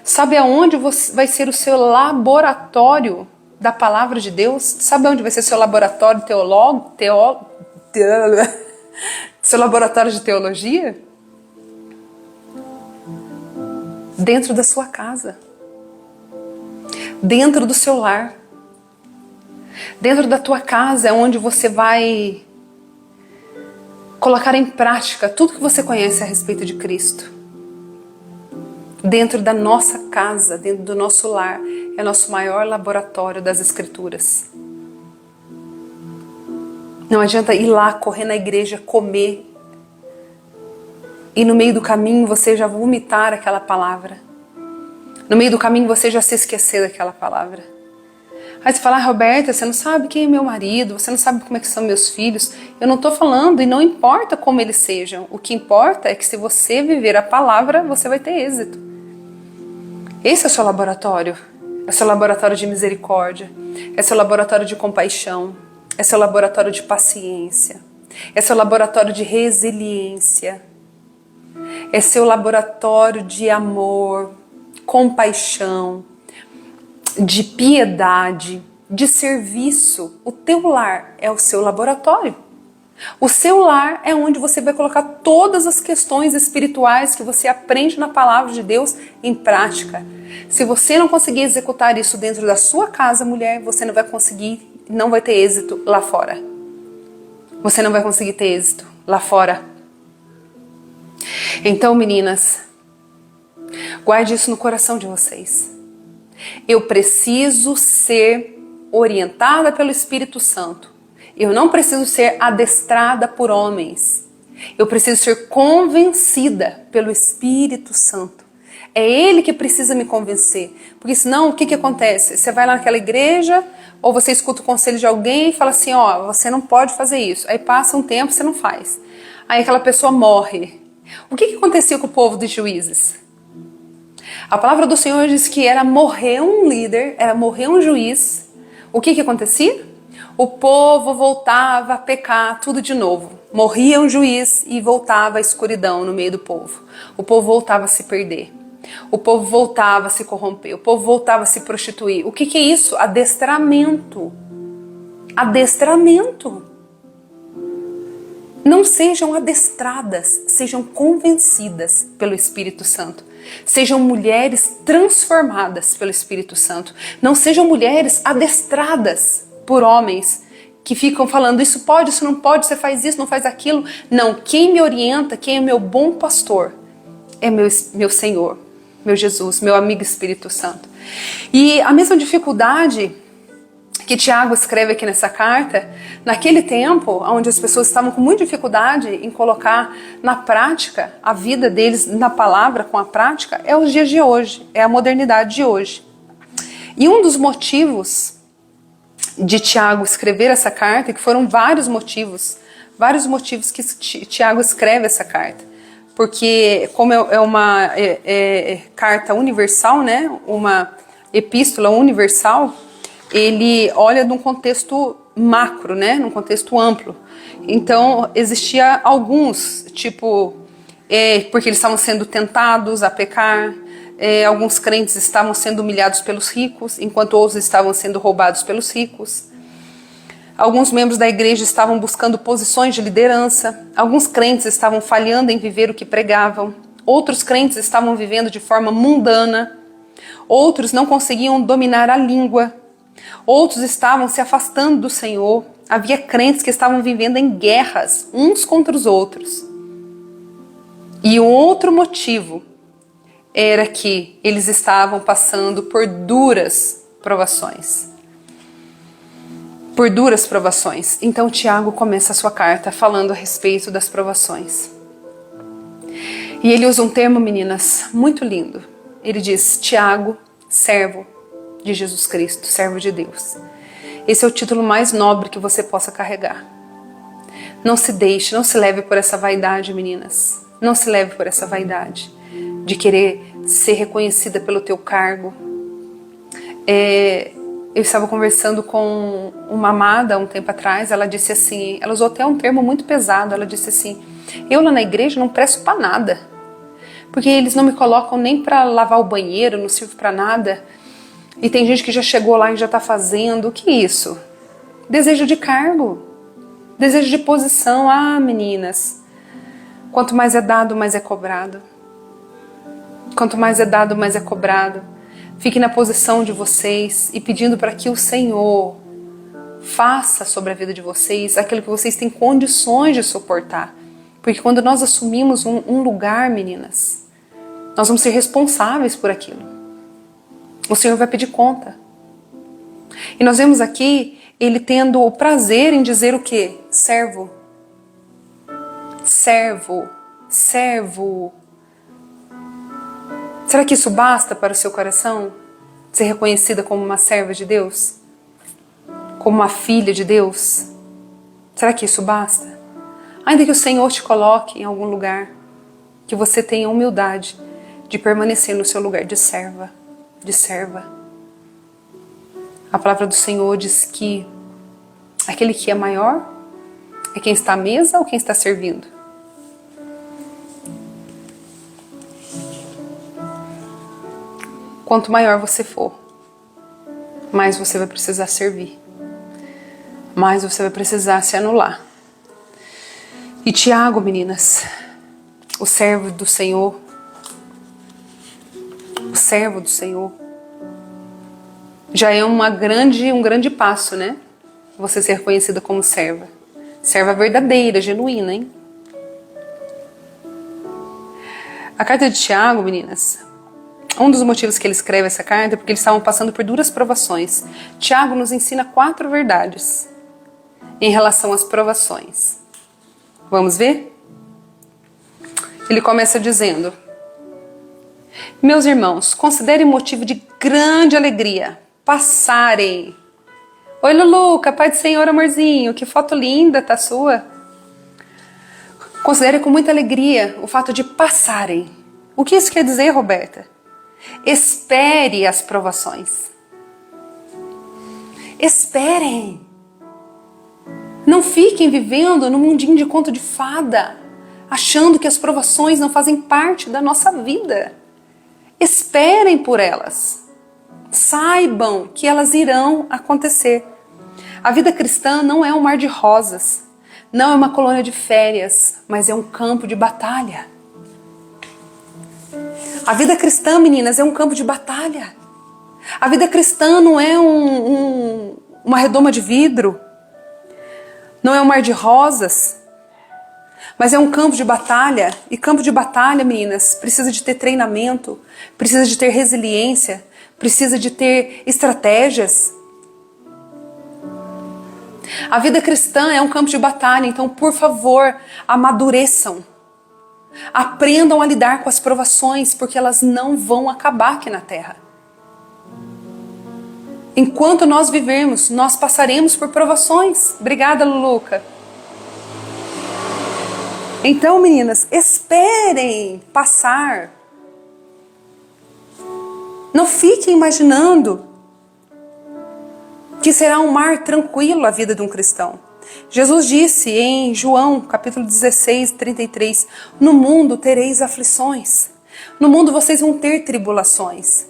Sabe aonde vai ser o seu laboratório da palavra de Deus? Sabe onde vai ser o seu laboratório seu laboratório de teologia? Dentro da sua casa. Dentro do seu lar. Dentro da tua casa é onde você vai colocar em prática tudo que você conhece a respeito de Cristo. Dentro da nossa casa, dentro do nosso lar, é o nosso maior laboratório das Escrituras. Não adianta ir lá, correr na igreja, comer, e no meio do caminho você já vomitar aquela palavra. No meio do caminho você já se esquecer daquela palavra. Aí você fala, Roberta, você não sabe quem é meu marido, você não sabe como é que são meus filhos. Eu não estou falando e não importa como eles sejam. O que importa é que se você viver a palavra, você vai ter êxito. Esse é o seu laboratório. É o seu laboratório de misericórdia. É o seu laboratório de compaixão. É o seu laboratório de paciência. É o seu laboratório de resiliência. É seu laboratório de amor, compaixão, de piedade, de serviço. O teu lar é o seu laboratório. O seu lar é onde você vai colocar todas as questões espirituais que você aprende na palavra de Deus em prática. Se você não conseguir executar isso dentro da sua casa, mulher, você não vai conseguir, não vai ter êxito lá fora. Você não vai conseguir ter êxito lá fora. Então, meninas, guarde isso no coração de vocês. Eu preciso ser orientada pelo Espírito Santo. Eu não preciso ser adestrada por homens. Eu preciso ser convencida pelo Espírito Santo. É Ele que precisa me convencer. Porque senão, o que acontece? Você vai lá naquela igreja, ou você escuta o conselho de alguém e fala assim, ó, você não pode fazer isso. Aí passa um tempo, você não faz. Aí aquela pessoa morre. O que acontecia com o povo dos Juízes? A palavra do Senhor diz que era morrer um líder, era morrer um juiz. O que acontecia? O povo voltava a pecar tudo de novo. Morria um juiz e voltava a escuridão no meio do povo. O povo voltava a se perder. O povo voltava a se corromper. O povo voltava a se prostituir. O que é isso? Adestramento. Adestramento. Não sejam adestradas, sejam convencidas pelo Espírito Santo. Sejam mulheres transformadas pelo Espírito Santo. Não sejam mulheres adestradas por homens que ficam falando isso pode, isso não pode, você faz isso, não faz aquilo. Não, quem me orienta, quem é meu bom pastor é meu Senhor, meu Jesus, meu amigo Espírito Santo. E a mesma dificuldade que Tiago escreve aqui nessa carta, naquele tempo, onde as pessoas estavam com muita dificuldade em colocar na prática a vida deles na palavra com a prática, é os dias de hoje, é a modernidade de hoje. E um dos motivos de Tiago escrever essa carta, que foram vários motivos que Tiago escreve essa carta, porque como é uma carta universal, né, uma epístola universal, ele olha num contexto macro, né? Num contexto amplo. Então, existia alguns, porque eles estavam sendo tentados a pecar, alguns crentes estavam sendo humilhados pelos ricos, enquanto outros estavam sendo roubados pelos ricos. Alguns membros da igreja estavam buscando posições de liderança, alguns crentes estavam falhando em viver o que pregavam, outros crentes estavam vivendo de forma mundana, outros não conseguiam dominar a língua, outros estavam se afastando do Senhor. Havia crentes que estavam vivendo em guerras uns contra os outros. E um outro motivo era que eles estavam passando por duras provações. Por duras provações. Então Tiago começa a sua carta falando a respeito das provações. E ele usa um termo, meninas, muito lindo. Ele diz, Tiago, servo de Jesus Cristo, servo de Deus. Esse é o título mais nobre que você possa carregar. Não se deixe, não se leve por essa vaidade, meninas. Não se leve por essa vaidade de querer ser reconhecida pelo teu cargo. Eu estava conversando com uma amada um tempo atrás, ela disse assim, ela usou até um termo muito pesado, ela disse assim, eu lá na igreja não presto para nada, porque eles não me colocam nem para lavar o banheiro, não sirvo para nada, e tem gente que já chegou lá e já está fazendo, o que é isso? Desejo de cargo, desejo de posição. Ah, meninas, quanto mais é dado, mais é cobrado. Quanto mais é dado, mais é cobrado. Fique na posição de vocês e pedindo para que o Senhor faça sobre a vida de vocês aquilo que vocês têm condições de suportar. Porque quando nós assumimos um lugar, meninas, nós vamos ser responsáveis por aquilo. O Senhor vai pedir conta. E nós vemos aqui ele tendo o prazer em dizer o quê? Servo. Servo. Servo. Será que isso basta para o seu coração? Ser reconhecida como uma serva de Deus? Como uma filha de Deus? Será que isso basta? Ainda que o Senhor te coloque em algum lugar, que você tenha humildade de permanecer no seu lugar de serva, de serva. A palavra do Senhor diz que aquele que é maior é quem está à mesa ou quem está servindo? Quanto maior você for, mais você vai precisar servir. Mais você vai precisar se anular. E Tiago, meninas, o servo do Senhor, já é um grande passo, né? Você ser reconhecida como serva. Serva verdadeira, genuína, hein? A carta de Tiago, meninas, um dos motivos que ele escreve essa carta é porque eles estavam passando por duras provações. Tiago nos ensina 4 verdades em relação às provações. Vamos ver? Ele começa dizendo: meus irmãos, considerem motivo de grande alegria passarem. Oi, Luluca, Pai do Senhor, amorzinho, que foto linda tá sua. Considere com muita alegria o fato de passarem. O que isso quer dizer, Roberta? Espere as provações. Esperem. Não fiquem vivendo num mundinho de conto de fada, achando que as provações não fazem parte da nossa vida. Esperem por elas. Saibam que elas irão acontecer. A vida cristã não é um mar de rosas, não é uma colônia de férias, mas é um campo de batalha. A vida cristã, meninas, é um campo de batalha. A vida cristã não é uma redoma de vidro, não é um mar de rosas, mas é um campo de batalha. E campo de batalha, meninas, precisa de ter treinamento, precisa de ter resiliência, precisa de ter estratégias. A vida cristã é um campo de batalha, então, por favor, amadureçam. Aprendam a lidar com as provações, porque elas não vão acabar aqui na terra. Enquanto nós vivermos, nós passaremos por provações. Obrigada, Luluca. Então, meninas, esperem passar. Não fiquem imaginando que será um mar tranquilo a vida de um cristão. Jesus disse em João, capítulo 16, 33, no mundo tereis aflições. No mundo vocês vão ter tribulações.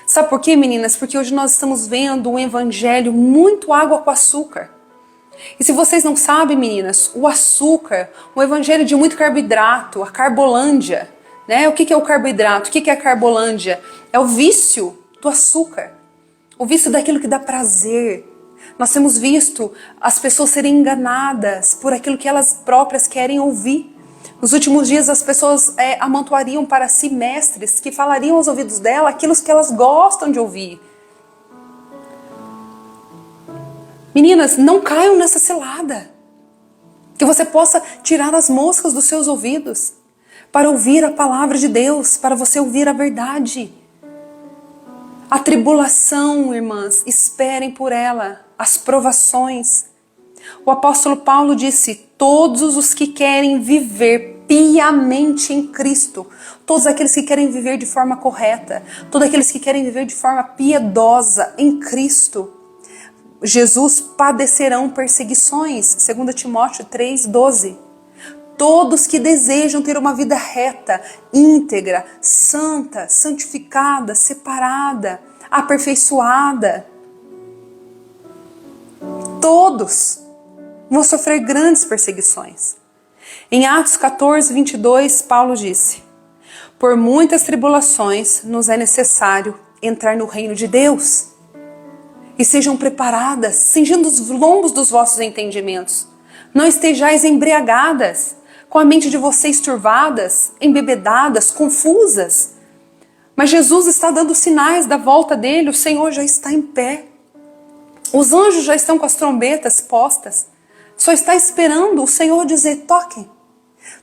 Sabe por quê, meninas? Porque hoje nós estamos vendo um evangelho muito água com açúcar. E se vocês não sabem, meninas, o açúcar, um evangelho de muito carboidrato, a carbolândia, né? O que é o carboidrato? O que é a carbolândia? É o vício do açúcar. O vício daquilo que dá prazer. Nós temos visto as pessoas serem enganadas por aquilo que elas próprias querem ouvir. Nos últimos dias as pessoas amontoariam para si mestres que falariam aos ouvidos dela aquilo que elas gostam de ouvir. Meninas, não caiam nessa cilada. Que você possa tirar as moscas dos seus ouvidos para ouvir a palavra de Deus, para você ouvir a verdade. A tribulação, irmãs, esperem por ela, as provações. O apóstolo Paulo disse, todos os que querem viver piamente em Cristo, todos aqueles que querem viver de forma correta, todos aqueles que querem viver de forma piedosa em Cristo, Jesus padecerão perseguições, 2 Timóteo 3,12. Todos que desejam ter uma vida reta, íntegra, santa, santificada, separada, aperfeiçoada, todos vão sofrer grandes perseguições. Em Atos 14, 22, Paulo disse: por muitas tribulações nos é necessário entrar no reino de Deus. E sejam preparadas, cingindo os lombos dos vossos entendimentos. Não estejais embriagadas, com a mente de vocês turvadas, embebedadas, confusas. Mas Jesus está dando sinais da volta dele, o Senhor já está em pé. Os anjos já estão com as trombetas postas. Só está esperando o Senhor dizer: toquem.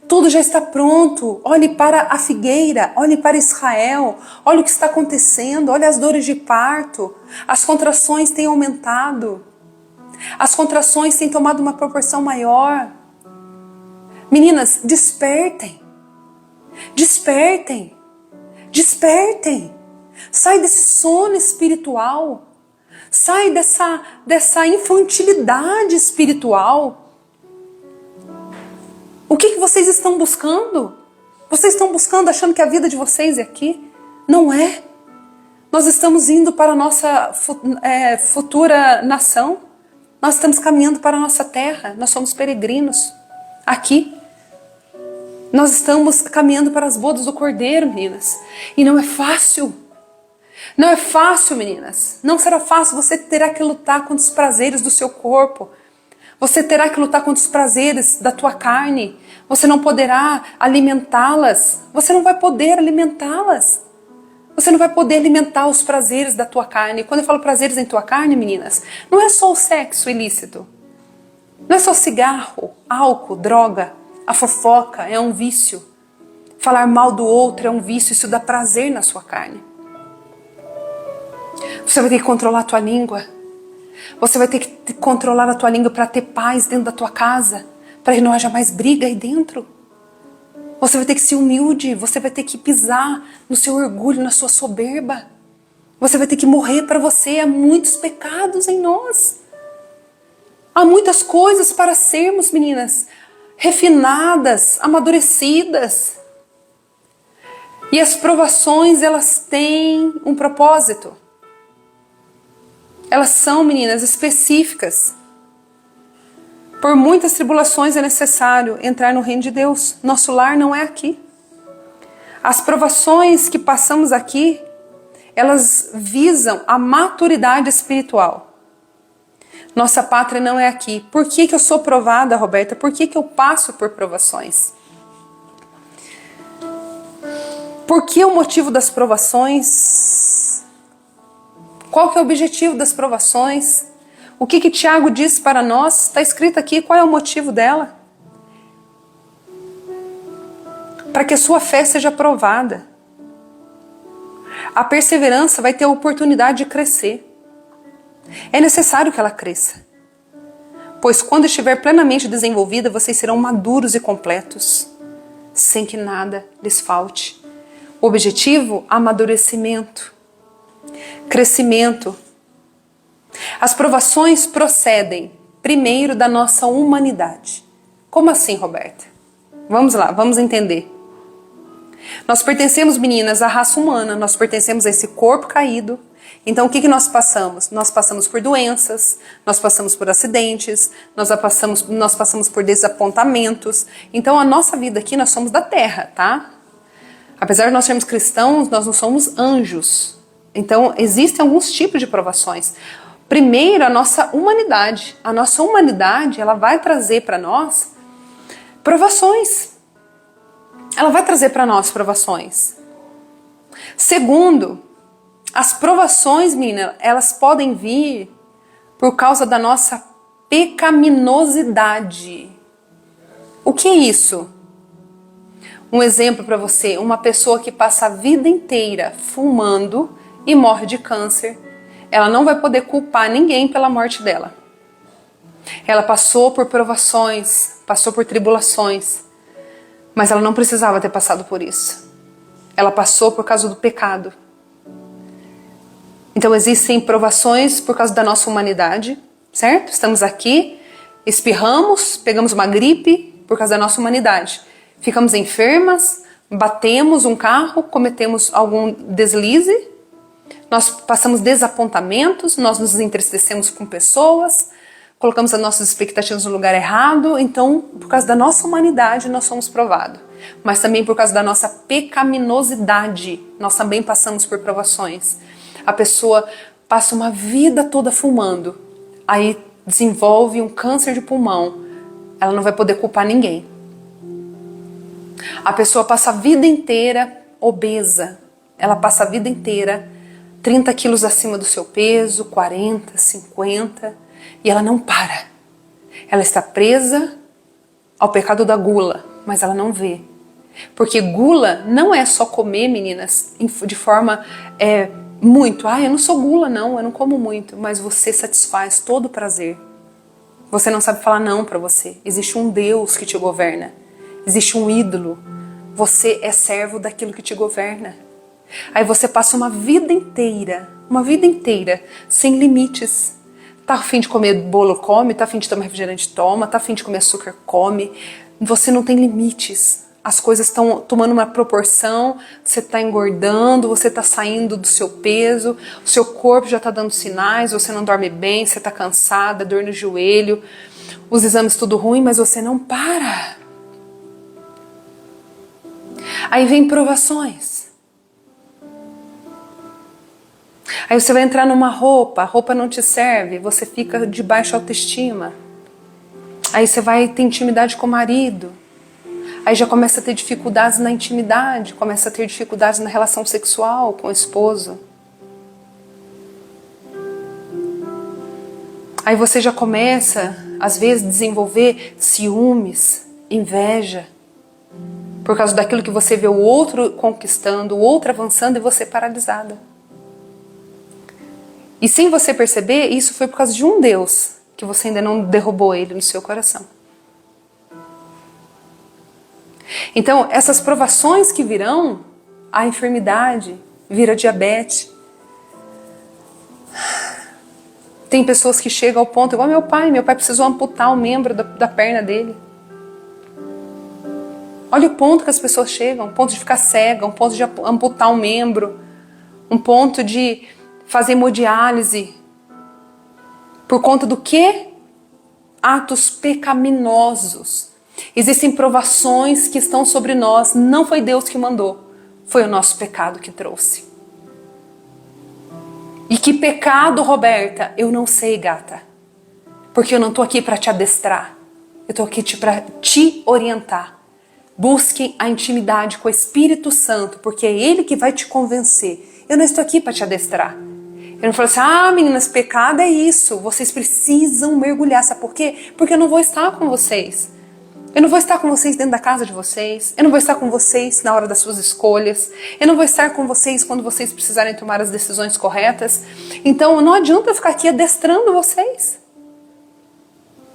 Tudo já está pronto. Olhe para a figueira, olhe para Israel, olhe o que está acontecendo, olhe as dores de parto. As contrações têm aumentado. As contrações têm tomado uma proporção maior. Meninas, despertem. Despertem. Despertem. Sai desse sono espiritual. Sai dessa infantilidade espiritual. O que vocês estão buscando? Vocês estão buscando achando que a vida de vocês é aqui? Não é. Nós estamos indo para a nossa futura nação. Nós estamos caminhando para a nossa terra. Nós somos peregrinos aqui. Nós estamos caminhando para as bodas do Cordeiro, meninas. E não é fácil. Não é fácil, meninas. Não será fácil. Você terá que lutar contra os prazeres do seu corpo. Você terá que lutar contra os prazeres da tua carne. Você não poderá alimentá-las. Você não vai poder alimentá-las. Você não vai poder alimentar os prazeres da tua carne. Quando eu falo prazeres em tua carne, meninas, não é só o sexo ilícito. Não é só cigarro, álcool, droga. A fofoca é um vício. Falar mal do outro é um vício. Isso dá prazer na sua carne. Você vai ter que controlar a tua língua. Você vai ter que controlar a tua língua para ter paz dentro da tua casa, para que não haja mais briga aí dentro. Você vai ter que ser humilde, você vai ter que pisar no seu orgulho, na sua soberba. Você vai ter que morrer para você. Há muitos pecados em nós. Há muitas coisas para sermos, meninas, refinadas, amadurecidas. E as provações, elas têm um propósito. Elas são, meninas, específicas. Por muitas tribulações é necessário entrar no reino de Deus. Nosso lar não é aqui. As provações que passamos aqui, elas visam a maturidade espiritual. Nossa pátria não é aqui. Por que eu sou provada, Roberta? Por que eu passo por provações? Por que o motivo das provações? Qual que é o objetivo das provações? O que Tiago diz para nós? Está escrito aqui, qual é o motivo dela? Para que a sua fé seja provada. A perseverança vai ter a oportunidade de crescer. É necessário que ela cresça. Pois quando estiver plenamente desenvolvida, vocês serão maduros e completos, sem que nada lhes falte. O objetivo, amadurecimento. Crescimento. As provações procedem primeiro da nossa humanidade. Como assim, Roberta? Vamos lá, vamos entender. Nós pertencemos, meninas, à raça humana, nós pertencemos a esse corpo caído. Então o que nós passamos? Nós passamos por doenças, nós passamos por acidentes, nós passamos por desapontamentos. Então a nossa vida aqui, nós somos da terra, tá? Apesar de nós sermos cristãos, nós não somos anjos. Então, existem alguns tipos de provações. Primeiro, a nossa humanidade. A nossa humanidade, ela vai trazer para nós provações. Ela vai trazer para nós provações. Segundo, as provações, menina, elas podem vir por causa da nossa pecaminosidade. O que é isso? Um exemplo para você, uma pessoa que passa a vida inteira fumando e morre de câncer, ela não vai poder culpar ninguém pela morte dela. Ela passou por provações, passou por tribulações, mas ela não precisava ter passado por isso. Ela passou por causa do pecado. Então existem provações por causa da nossa humanidade, certo? Estamos aqui, espirramos, pegamos uma gripe por causa da nossa humanidade. Ficamos enfermas, batemos um carro, cometemos algum deslize, nós passamos desapontamentos, nós nos entristecemos com pessoas, colocamos as nossas expectativas no lugar errado. Então, por causa da nossa humanidade, nós somos provados. Mas também por causa da nossa pecaminosidade, nós também passamos por provações. A pessoa passa uma vida toda fumando, aí desenvolve um câncer de pulmão, ela não vai poder culpar ninguém. A pessoa passa a vida inteira obesa, ela passa a vida inteira 30 quilos acima do seu peso, 40, 50, e ela não para. Ela está presa ao pecado da gula, mas ela não vê. Porque gula não é só comer, meninas, de forma muito. Eu não sou gula não, eu não como muito, mas você satisfaz todo o prazer. Você não sabe falar não para você. Existe um Deus que te governa. Existe um ídolo. Você é servo daquilo que te governa. Aí você passa uma vida inteira, sem limites. Tá a fim de comer bolo, come. Tá a fim de tomar refrigerante, toma. Tá a fim de comer açúcar, come. Você não tem limites. As coisas estão tomando uma proporção, você está engordando, você está saindo do seu peso, o seu corpo já está dando sinais, você não dorme bem, você está cansada, dor no joelho, os exames tudo ruim, mas você não para. Aí vem provações. Aí você vai entrar numa roupa, a roupa não te serve, você fica de baixa autoestima. Aí você vai ter intimidade com o marido. Aí já começa a ter dificuldades na intimidade, começa a ter dificuldades na relação sexual com o esposo. Aí você já começa, às vezes, a desenvolver ciúmes, inveja, por causa daquilo que você vê o outro conquistando, o outro avançando e você paralisada. E sem você perceber, isso foi por causa de um Deus, que você ainda não derrubou ele no seu coração. Então, essas provações que virão, a enfermidade, vira diabetes. Tem pessoas que chegam ao ponto, igual meu pai precisou amputar um membro da perna dele. Olha o ponto que as pessoas chegam, um ponto de ficar cega, um ponto de amputar um membro, um ponto de fazer hemodiálise. Por conta do quê? Atos pecaminosos. Existem provações que estão sobre nós, não foi Deus que mandou, foi o nosso pecado que trouxe. E que pecado, Roberta? Eu não sei, gata, porque eu não estou aqui para te adestrar, eu estou aqui para te orientar. Busque a intimidade com o Espírito Santo, porque é Ele que vai te convencer. Eu não estou aqui para te adestrar. Eu não falo assim, meninas, pecado é isso, vocês precisam mergulhar, sabe por quê? Porque eu não vou estar com vocês. Eu não vou estar com vocês dentro da casa de vocês. Eu não vou estar com vocês na hora das suas escolhas. Eu não vou estar com vocês quando vocês precisarem tomar as decisões corretas. Então não adianta eu ficar aqui adestrando vocês.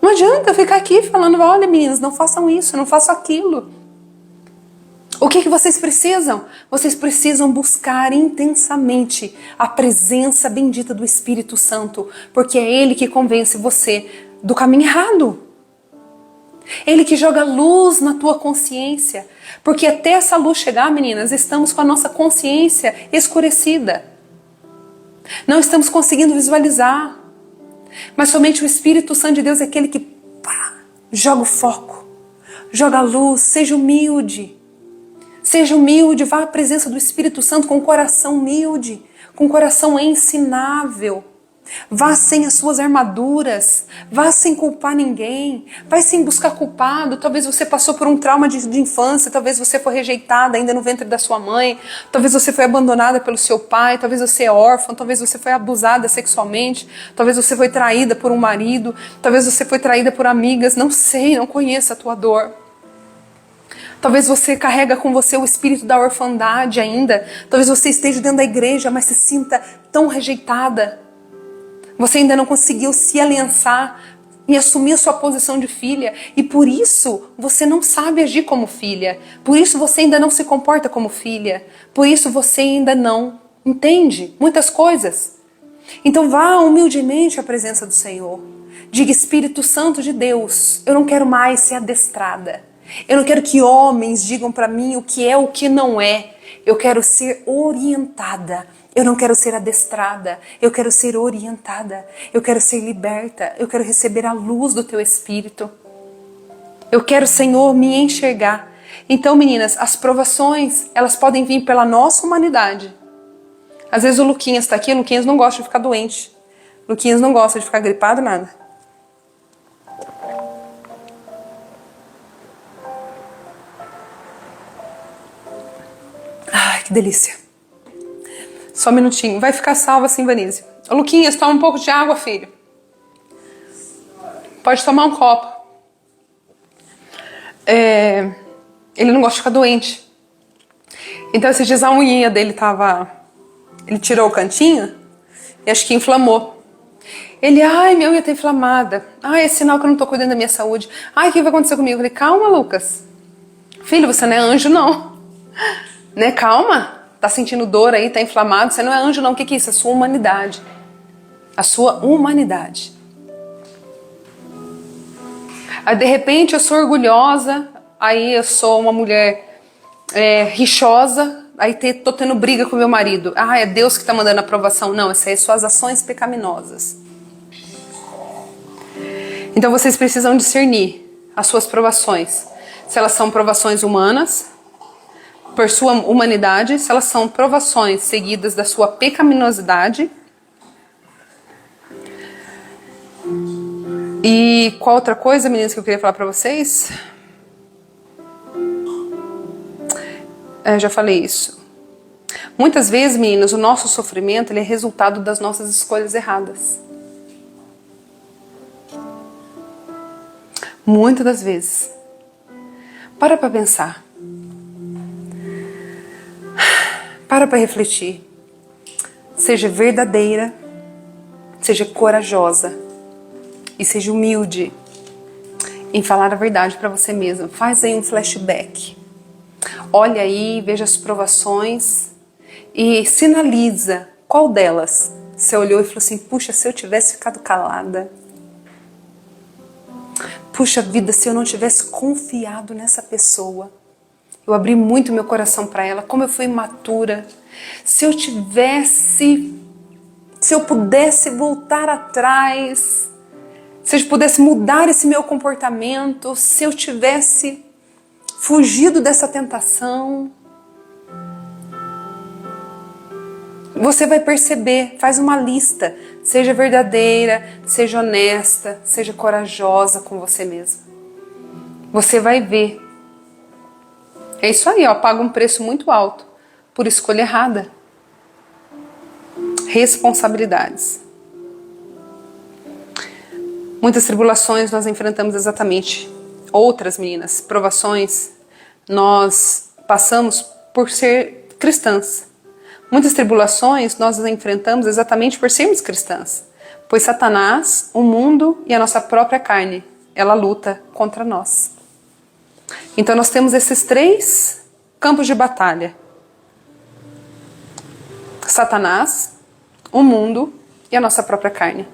Não adianta eu ficar aqui falando, olha meninas, não façam isso, não façam aquilo. O que vocês precisam? Vocês precisam buscar intensamente a presença bendita do Espírito Santo, porque é Ele que convence você do caminho errado. Ele que joga luz na tua consciência. Porque até essa luz chegar, meninas, estamos com a nossa consciência escurecida. Não estamos conseguindo visualizar. Mas somente o Espírito Santo de Deus é aquele que joga o foco, joga a luz. Seja humilde. Seja humilde, vá à presença do Espírito Santo com um coração humilde, com um coração ensinável. Vá sem as suas armaduras, vá sem culpar ninguém, vai sem buscar culpado. Talvez você passou por um trauma de infância, talvez você foi rejeitada ainda no ventre da sua mãe, talvez você foi abandonada pelo seu pai, talvez você é órfã, talvez você foi abusada sexualmente, talvez você foi traída por um marido, talvez você foi traída por amigas, não sei, não conheço a tua dor. Talvez você carrega com você o espírito da orfandade ainda, talvez você esteja dentro da igreja, mas se sinta tão rejeitada. Você ainda não conseguiu se aliançar, em assumir a sua posição de filha, e por isso você não sabe agir como filha, por isso você ainda não se comporta como filha, por isso você ainda não entende muitas coisas. Então vá humildemente à presença do Senhor. Diga: Espírito Santo de Deus, eu não quero mais ser adestrada. Eu não quero que homens digam para mim o que é, o que não é. Eu quero ser orientada. Eu não quero ser adestrada. Eu quero ser orientada. Eu quero ser liberta. Eu quero receber a luz do Teu Espírito. Eu quero, Senhor, me enxergar. Então, meninas, as provações, elas podem vir pela nossa humanidade. Às vezes o Luquinhas está aqui, o Luquinhas não gosta de ficar doente. O Luquinhas não gosta de ficar gripado, nada. Ai, que delícia. Só um minutinho. Vai ficar salva assim, Vanise. Ô, Luquinhas, toma um pouco de água, filho. Pode tomar um copo. Ele não gosta de ficar doente. Então, esses dias a unhinha dele tava... Ele tirou o cantinho e acho que inflamou. Ele, ai, minha unha tá inflamada. Ai, é sinal que eu não tô cuidando da minha saúde. Ai, o que vai acontecer comigo? Eu falei, calma, Lucas. Filho, você não é anjo, não. Né? Calma. Tá sentindo dor aí, tá inflamado. Você não é anjo, não. O que é isso? A sua humanidade. A sua humanidade. Aí, de repente, eu sou orgulhosa. Aí eu sou uma mulher rixosa. Aí tô tendo briga com meu marido. Ah, é Deus que tá mandando aprovação. Não, essas aí são as ações pecaminosas. Então vocês precisam discernir as suas provações. Se elas são provações humanas, por sua humanidade, se elas são provações seguidas da sua pecaminosidade. E qual outra coisa, meninas, que eu queria falar pra vocês? Já falei isso. Muitas vezes, meninos, o nosso sofrimento ele é resultado das nossas escolhas erradas. Muitas das vezes. Para pensar. Para refletir. Seja verdadeira, seja corajosa e seja humilde em falar a verdade para você mesma. Faz aí um flashback. Olha aí, veja as provações e sinaliza qual delas você olhou e falou assim, puxa, se eu tivesse ficado calada. Puxa vida, se eu não tivesse confiado nessa pessoa. Eu abri muito meu coração para ela, como eu fui imatura. Se eu pudesse voltar atrás, se eu pudesse mudar esse meu comportamento, se eu tivesse fugido dessa tentação. Você vai perceber, faz uma lista. Seja verdadeira, seja honesta, seja corajosa com você mesma. Você vai ver. É isso aí, ó, paga um preço muito alto por escolha errada. Responsabilidades. Muitas tribulações nós enfrentamos exatamente. Outras, meninas, provações, nós passamos por ser cristãs. Muitas tribulações nós enfrentamos exatamente por sermos cristãs. Pois Satanás, o mundo e a nossa própria carne, ela luta contra nós. Então nós temos esses 3 campos de batalha. Satanás, o mundo e a nossa própria carne.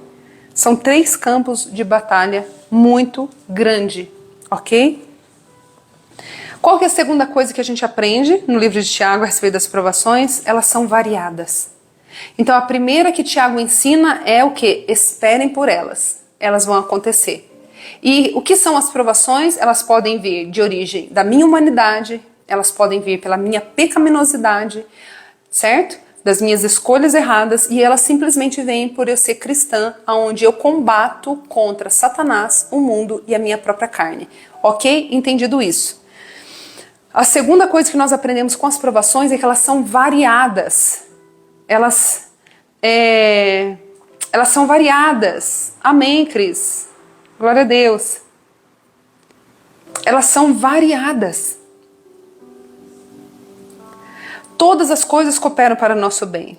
São 3 campos de batalha muito grande, ok? Qual que é a segunda coisa que a gente aprende no livro de Tiago a respeito das provações? Elas são variadas. Então a primeira que Tiago ensina é o que? Esperem por elas. Elas vão acontecer. E o que são as provações? Elas podem vir de origem da minha humanidade, elas podem vir pela minha pecaminosidade, certo? Das minhas escolhas erradas, e elas simplesmente vêm por eu ser cristã, onde eu combato contra Satanás, o mundo e a minha própria carne. Ok? Entendido isso. A segunda coisa que nós aprendemos com as provações é que elas são variadas. Elas são variadas. Amém, Cris? Glória a Deus. Elas são variadas. Todas as coisas cooperam para o nosso bem.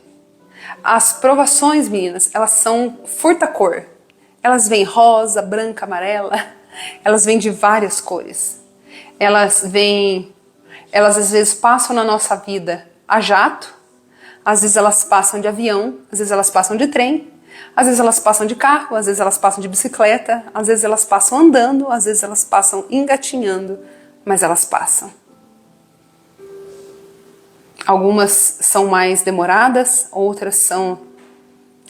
As provações, meninas, elas são furta-cor. Elas vêm rosa, branca, amarela, elas vêm de várias cores. Elas às vezes passam na nossa vida a jato, às vezes elas passam de avião, às vezes elas passam de trem, às vezes elas passam de carro, às vezes elas passam de bicicleta, às vezes elas passam andando, às vezes elas passam engatinhando, mas elas passam. Algumas são mais demoradas, outras são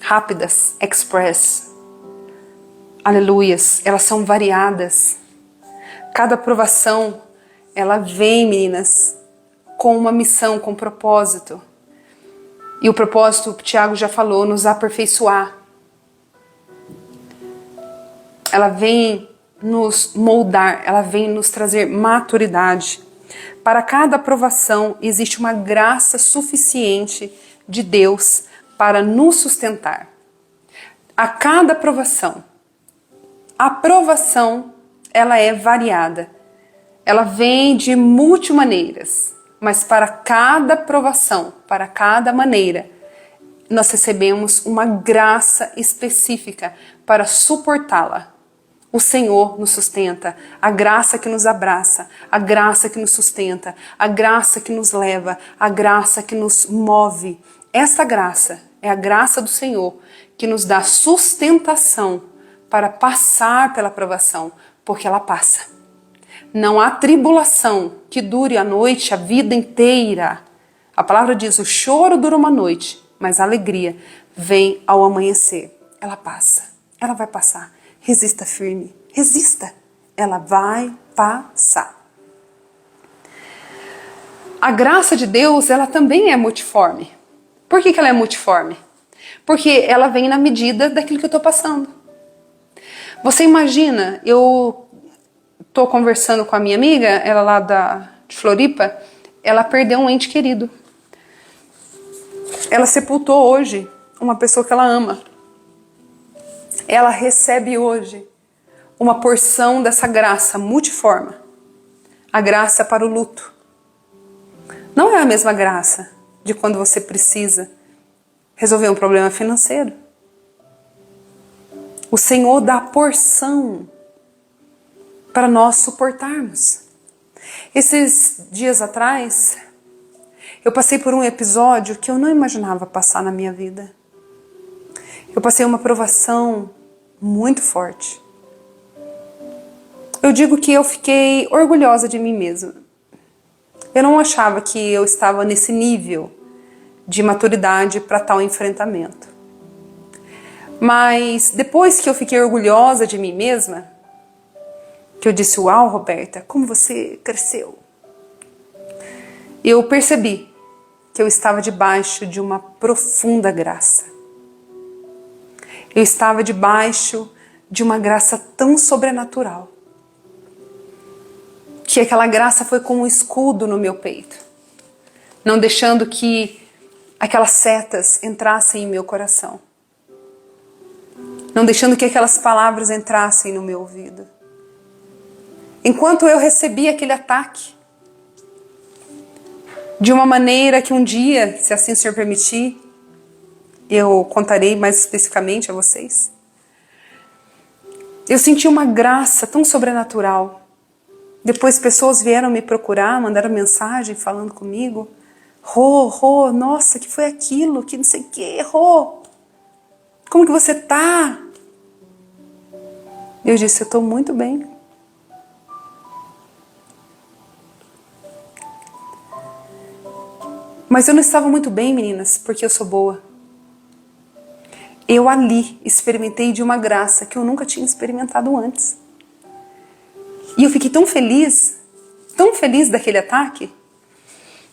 rápidas, express. Aleluias, elas são variadas. Cada provação, ela vem, meninas, com uma missão, com um propósito. E o propósito, o Tiago já falou, nos aperfeiçoar. Ela vem nos moldar, ela vem nos trazer maturidade. Para cada provação existe uma graça suficiente de Deus para nos sustentar. A cada provação, a provação, ela é variada. Ela vem de multimaneiras, mas para cada provação, para cada maneira, nós recebemos uma graça específica para suportá-la. O Senhor nos sustenta, a graça que nos abraça, a graça que nos sustenta, a graça que nos leva, a graça que nos move. Essa graça é a graça do Senhor que nos dá sustentação para passar pela provação, porque ela passa. Não há tribulação que dure a noite, a vida inteira. A palavra diz, o choro dura uma noite, mas a alegria vem ao amanhecer. Ela passa, ela vai passar. Resista firme, resista, ela vai passar. A graça de Deus, ela também é multiforme. Por que ela é multiforme? Porque ela vem na medida daquilo que eu estou passando. Você imagina, eu estou conversando com a minha amiga, ela lá de Floripa, ela perdeu um ente querido. Ela sepultou hoje uma pessoa que ela ama. Ela recebe hoje uma porção dessa graça multiforme. A graça para o luto. Não é a mesma graça de quando você precisa resolver um problema financeiro. O Senhor dá a porção para nós suportarmos. Esses dias atrás, eu passei por um episódio que eu não imaginava passar na minha vida. Eu passei uma provação muito forte. Eu digo que eu fiquei orgulhosa de mim mesma. Eu não achava que eu estava nesse nível de maturidade para tal enfrentamento. Mas depois que eu fiquei orgulhosa de mim mesma, que eu disse, uau, Roberta, como você cresceu. Eu percebi que eu estava debaixo de uma profunda graça. Eu estava debaixo de uma graça tão sobrenatural, que aquela graça foi como um escudo no meu peito, não deixando que aquelas setas entrassem em meu coração, não deixando que aquelas palavras entrassem no meu ouvido. Enquanto eu recebia aquele ataque, de uma maneira que um dia, se assim o Senhor permitir, eu contarei mais especificamente a vocês. Eu senti uma graça tão sobrenatural. Depois pessoas vieram me procurar, mandaram mensagem falando comigo. Rô, nossa, que foi aquilo, que não sei o que, Rô. Como que você tá? Eu disse, eu estou muito bem. Mas eu não estava muito bem, meninas, porque eu sou boa. Eu ali experimentei de uma graça que eu nunca tinha experimentado antes. E eu fiquei tão feliz daquele ataque.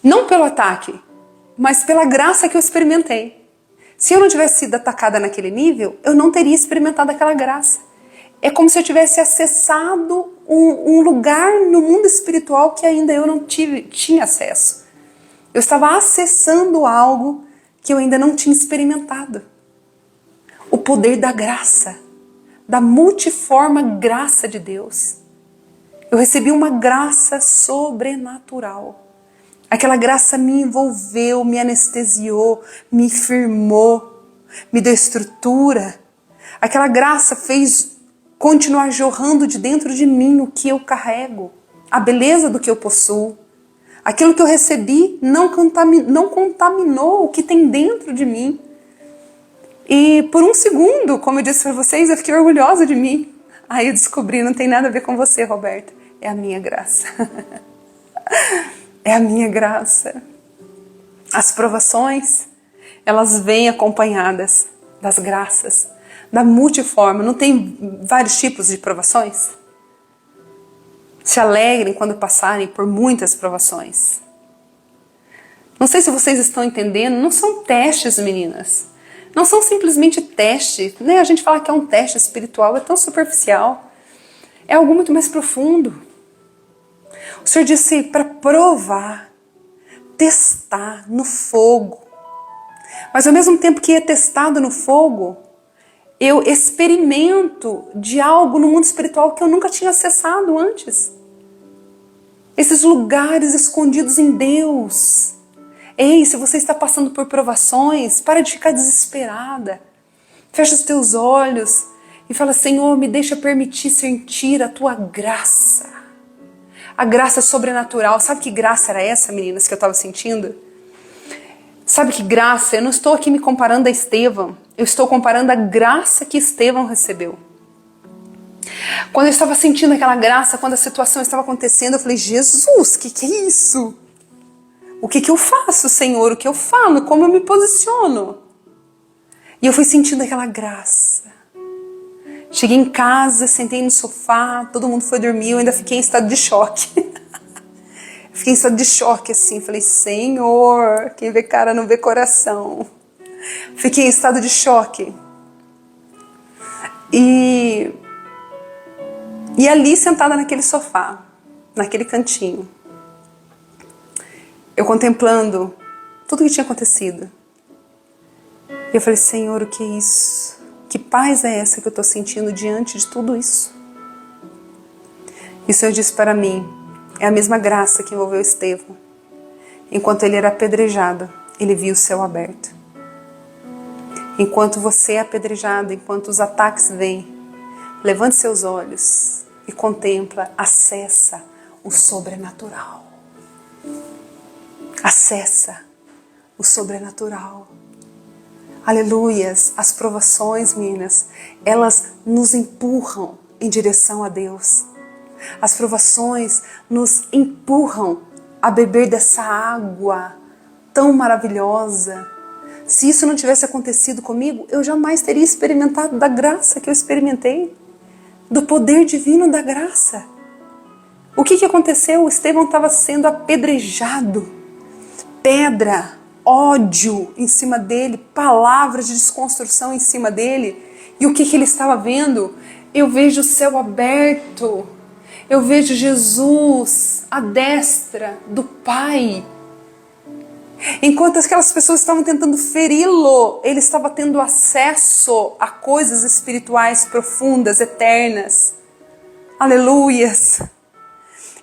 Não pelo ataque, mas pela graça que eu experimentei. Se eu não tivesse sido atacada naquele nível, eu não teria experimentado aquela graça. É como se eu tivesse acessado um lugar no mundo espiritual que ainda eu não tinha acesso. Eu estava acessando algo que eu ainda não tinha experimentado. O poder da graça, da multiforme graça de Deus. Eu recebi uma graça sobrenatural. Aquela graça me envolveu, me anestesiou, me firmou, me deu estrutura. Aquela graça fez continuar jorrando de dentro de mim o que eu carrego, a beleza do que eu possuo. Aquilo que eu recebi não contaminou o que tem dentro de mim. E por um segundo, como eu disse para vocês, eu fiquei orgulhosa de mim. Aí eu descobri, não tem nada a ver com você, Roberta. É a minha graça. É a minha graça. As provações, elas vêm acompanhadas das graças, da multiforma. Não tem vários tipos de provações? Se alegrem quando passarem por muitas provações. Não sei se vocês estão entendendo, não são testes, meninas. Não são simplesmente testes, né? A gente fala que é um teste espiritual, é tão superficial. É algo muito mais profundo. O Senhor disse para provar, testar no fogo. Mas ao mesmo tempo que é testado no fogo, eu experimento de algo no mundo espiritual que eu nunca tinha acessado antes. Esses lugares escondidos em Deus. Ei, se você está passando por provações, para de ficar desesperada. Fecha os teus olhos e fala: Senhor, me deixa permitir sentir a tua graça. A graça sobrenatural. Sabe que graça era essa, meninas, que eu estava sentindo? Sabe que graça? Eu não estou aqui me comparando a Estevão. Eu estou comparando a graça que Estevão recebeu. Quando eu estava sentindo aquela graça, quando a situação estava acontecendo, eu falei: Jesus, que é isso? O que eu faço, Senhor? O que eu falo? Como eu me posiciono? E eu fui sentindo aquela graça. Cheguei em casa, sentei no sofá, todo mundo foi dormir, eu ainda fiquei em estado de choque. Fiquei em estado de choque assim, falei: Senhor, quem vê cara não vê coração. Fiquei em estado de choque. E ali sentada naquele sofá, naquele cantinho, eu contemplando tudo que tinha acontecido. E eu falei: Senhor, o que é isso? Que paz é essa que eu estou sentindo diante de tudo isso? E o Senhor disse para mim: é a mesma graça que envolveu Estevão. Enquanto ele era apedrejado, ele viu o céu aberto. Enquanto você é apedrejado, enquanto os ataques vêm, levante seus olhos e contempla, acessa o sobrenatural. Acessa o sobrenatural. Aleluias. As provações, meninas, elas nos empurram em direção a Deus. As provações nos empurram a beber dessa água tão maravilhosa. Se isso não tivesse acontecido comigo, eu jamais teria experimentado da graça que eu experimentei, do poder divino da graça. O que aconteceu? O Estevão estava sendo apedrejado, pedra, ódio em cima dele, palavras de desconstrução em cima dele. E o que ele estava vendo? Eu vejo o céu aberto, eu vejo Jesus à destra do Pai. Enquanto aquelas pessoas estavam tentando feri-lo, ele estava tendo acesso a coisas espirituais profundas, eternas. Aleluias!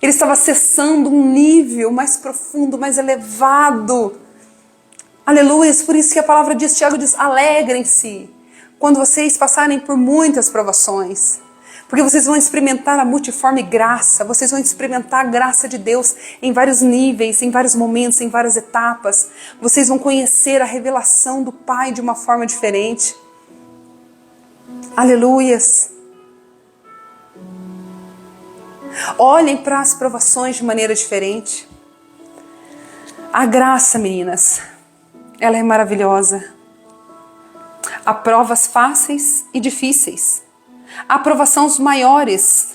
Ele estava acessando um nível mais profundo, mais elevado. Aleluias! Por isso que a palavra diz, Tiago diz: alegrem-se quando vocês passarem por muitas provações. Porque vocês vão experimentar a multiforme graça, vocês vão experimentar a graça de Deus em vários níveis, em vários momentos, em várias etapas. Vocês vão conhecer a revelação do Pai de uma forma diferente. Aleluias! Olhem para as provações de maneira diferente. A graça, meninas, ela é maravilhosa. Há provas fáceis e difíceis. Há aprovações maiores,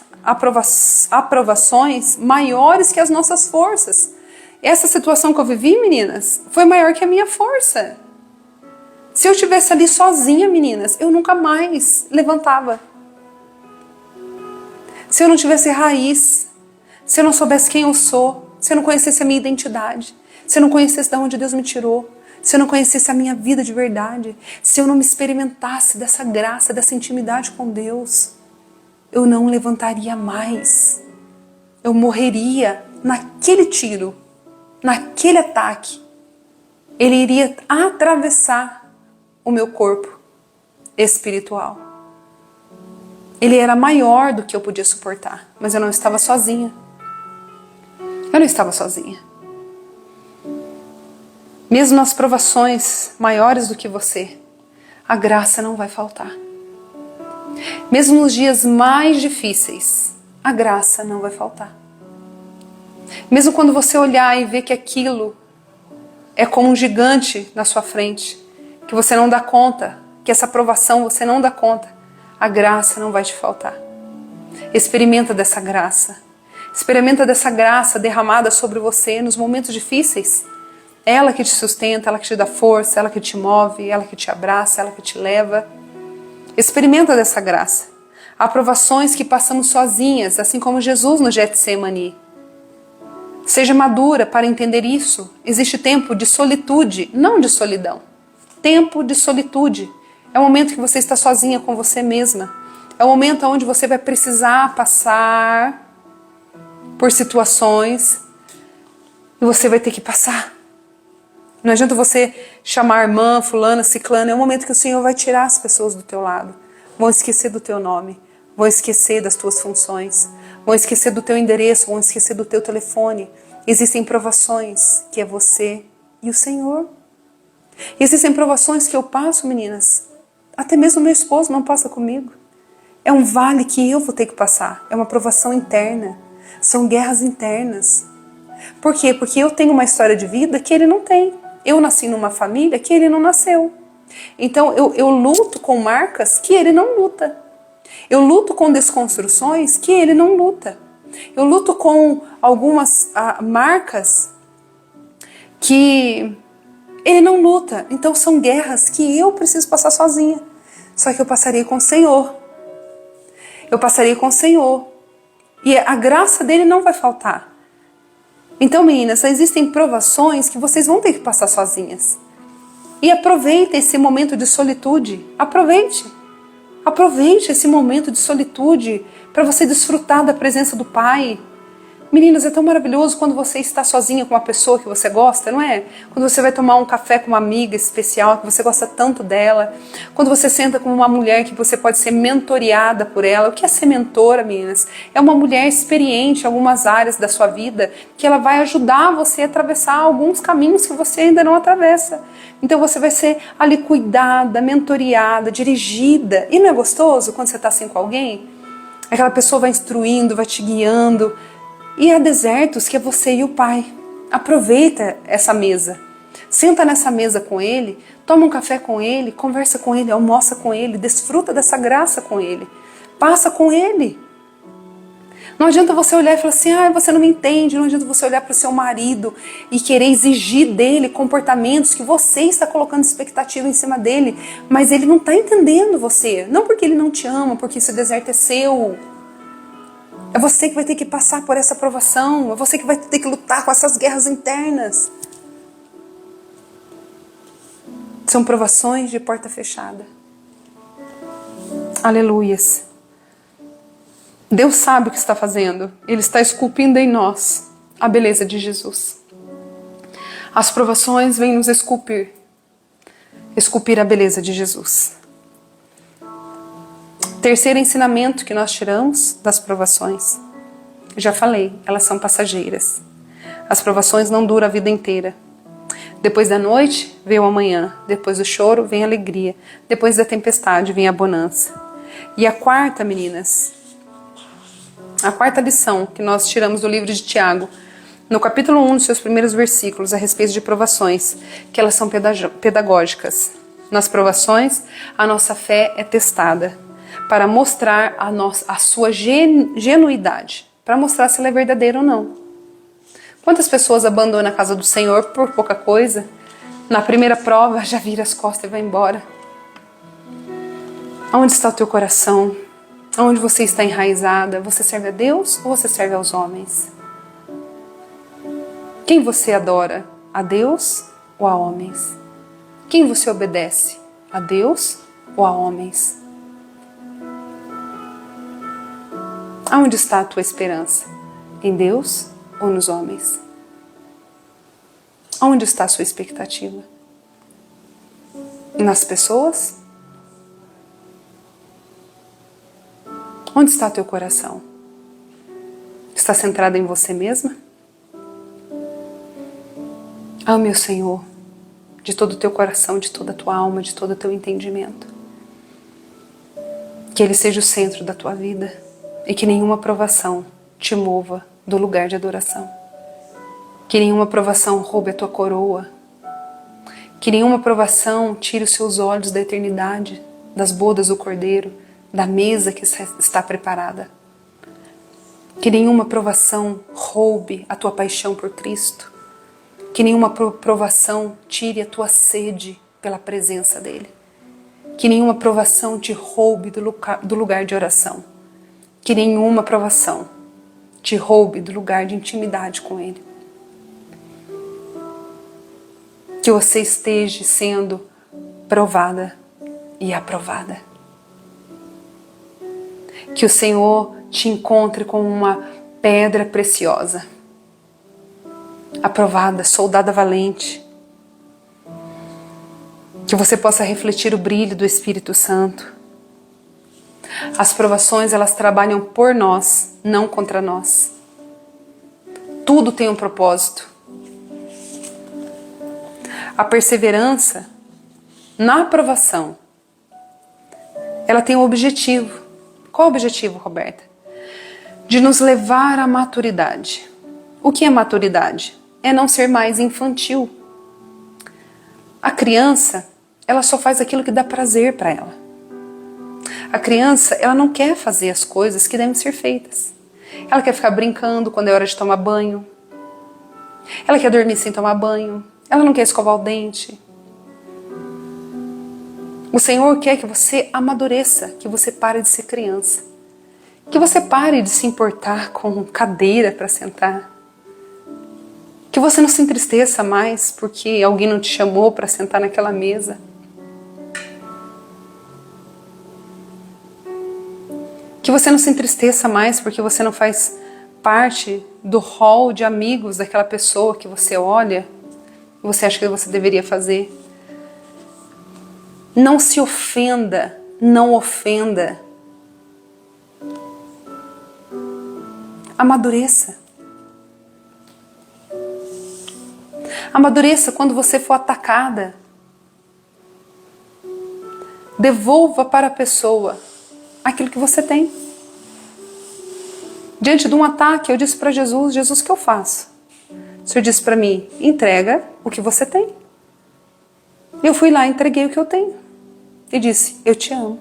aprovações maiores que as nossas forças. Essa situação que eu vivi, meninas, foi maior que a minha força. Se eu estivesse ali sozinha, meninas, eu nunca mais levantava. Se eu não tivesse raiz, se eu não soubesse quem eu sou, se eu não conhecesse a minha identidade, se eu não conhecesse de onde Deus me tirou, se eu não conhecesse a minha vida de verdade, se eu não me experimentasse dessa graça, dessa intimidade com Deus, eu não levantaria mais. Eu morreria naquele tiro, naquele ataque. Ele iria atravessar o meu corpo espiritual. Ele era maior do que eu podia suportar, mas eu não estava sozinha. Eu não estava sozinha. Mesmo nas provações maiores do que você, a graça não vai faltar. Mesmo nos dias mais difíceis, a graça não vai faltar. Mesmo quando você olhar e ver que aquilo é como um gigante na sua frente, que você não dá conta, que essa provação você não dá conta, a graça não vai te faltar. Experimenta dessa graça. Experimenta dessa graça derramada sobre você nos momentos difíceis. Ela que te sustenta, ela que te dá força, ela que te move, ela que te abraça, ela que te leva. Experimenta dessa graça. Há provações que passamos sozinhas, assim como Jesus no Getsemane. Seja madura para entender isso. Existe tempo de solitude, não de solidão. Tempo de solitude. É o momento que você está sozinha com você mesma. É o momento onde você vai precisar passar por situações e você vai ter que passar. Não adianta você chamar a irmã, fulana, ciclana. É o momento que o Senhor vai tirar as pessoas do teu lado. Vão esquecer do teu nome. Vão esquecer das tuas funções. Vão esquecer do teu endereço. Vão esquecer do teu telefone. Existem provações que é você e o Senhor. Existem provações que eu passo, meninas. Até mesmo meu esposo não passa comigo. É um vale que eu vou ter que passar. É uma provação interna. São guerras internas. Por quê? Porque eu tenho uma história de vida que ele não tem. Eu nasci numa família que ele não nasceu. Então eu luto com marcas que ele não luta. Eu luto com desconstruções que ele não luta. Eu luto com algumas marcas que ele não luta. Então são guerras que eu preciso passar sozinha. Só que eu passarei com o Senhor. Eu passarei com o Senhor. E a graça dele não vai faltar. Então, meninas, existem provações que vocês vão ter que passar sozinhas. E aproveite esse momento de solitude. Aproveite. Aproveite esse momento de solitude para você desfrutar da presença do Pai. Meninas, é tão maravilhoso quando você está sozinha com uma pessoa que você gosta, não é? Quando você vai tomar um café com uma amiga especial, que você gosta tanto dela. Quando você senta com uma mulher que você pode ser mentoreada por ela. O que é ser mentora, meninas? É uma mulher experiente em algumas áreas da sua vida que ela vai ajudar você a atravessar alguns caminhos que você ainda não atravessa. Então você vai ser ali cuidada, mentoreada, dirigida. E não é gostoso quando você está assim com alguém? Aquela pessoa vai instruindo, vai te guiando. E há desertos que é você e o Pai. Aproveita essa mesa. Senta nessa mesa com Ele, toma um café com Ele, conversa com Ele, almoça com Ele, desfruta dessa graça com Ele. Passa com Ele. Não adianta você olhar e falar assim, você não me entende. Não adianta você olhar para o seu marido e querer exigir dele comportamentos que você está colocando expectativa em cima dele, mas ele não está entendendo você. Não porque ele não te ama, porque esse deserto é seu. É você que vai ter que passar por essa provação. É você que vai ter que lutar com essas guerras internas. São provações de porta fechada. Aleluias. Deus sabe o que está fazendo. Ele está esculpindo em nós a beleza de Jesus. As provações vêm nos esculpir. Esculpir a beleza de Jesus. Terceiro ensinamento que nós tiramos das provações. Já falei, elas são passageiras. As provações não duram a vida inteira. Depois da noite, vem o amanhã. Depois do choro, vem a alegria. Depois da tempestade, vem a bonança. E a quarta, meninas, a quarta lição que nós tiramos do livro de Tiago, no capítulo 1, nos seus primeiros versículos, a respeito de provações, que elas são pedagógicas. Nas provações, a nossa fé é testada para mostrar a sua genuidade, para mostrar se ela é verdadeira ou não. Quantas pessoas abandonam a casa do Senhor por pouca coisa? Na primeira prova, já vira as costas e vai embora. Onde está o teu coração? Onde você está enraizada? Você serve a Deus ou você serve aos homens? Quem você adora? A Deus ou a homens? Quem você obedece? A Deus ou a homens? Aonde está a tua esperança? Em Deus ou nos homens? Aonde está a sua expectativa? Nas pessoas? Onde está teu coração? Está centrado em você mesma? Ame o Senhor de todo o teu coração, de toda a tua alma, de todo o teu entendimento. Que Ele seja o centro da tua vida e que nenhuma provação te mova do lugar de adoração. Que nenhuma provação roube a tua coroa. Que nenhuma provação tire os seus olhos da eternidade, das bodas do Cordeiro, da mesa que está preparada. Que nenhuma provação roube a tua paixão por Cristo. Que nenhuma provação tire a tua sede pela presença dEle. Que nenhuma provação te roube do lugar de oração. Que nenhuma provação te roube do lugar de intimidade com Ele. Que você esteja sendo provada e aprovada. Que o Senhor te encontre como uma pedra preciosa, aprovada, soldada valente. Que você possa refletir o brilho do Espírito Santo. As provações, elas trabalham por nós, não contra nós. Tudo tem um propósito. A perseverança na aprovação, ela tem um objetivo. Qual o objetivo, Roberta? De nos levar à maturidade. O que é maturidade? É não ser mais infantil. A criança, ela só faz aquilo que dá prazer para ela. A criança, ela não quer fazer as coisas que devem ser feitas. Ela quer ficar brincando quando é hora de tomar banho. Ela quer dormir sem tomar banho. Ela não quer escovar o dente. O Senhor quer que você amadureça, que você pare de ser criança. Que você pare de se importar com cadeira para sentar. Que você não se entristeça mais porque alguém não te chamou para sentar naquela mesa. Que você não se entristeça mais porque você não faz parte do hall de amigos daquela pessoa que você olha e você acha que você deveria fazer. Não se ofenda, não ofenda. Amadureça. Amadureça quando você for atacada. Devolva para a pessoa aquilo que você tem. Diante de um ataque, eu disse para Jesus, Jesus, o que eu faço? O Senhor disse para mim, entrega o que você tem. Eu fui lá e entreguei o que eu tenho. E disse, eu te amo.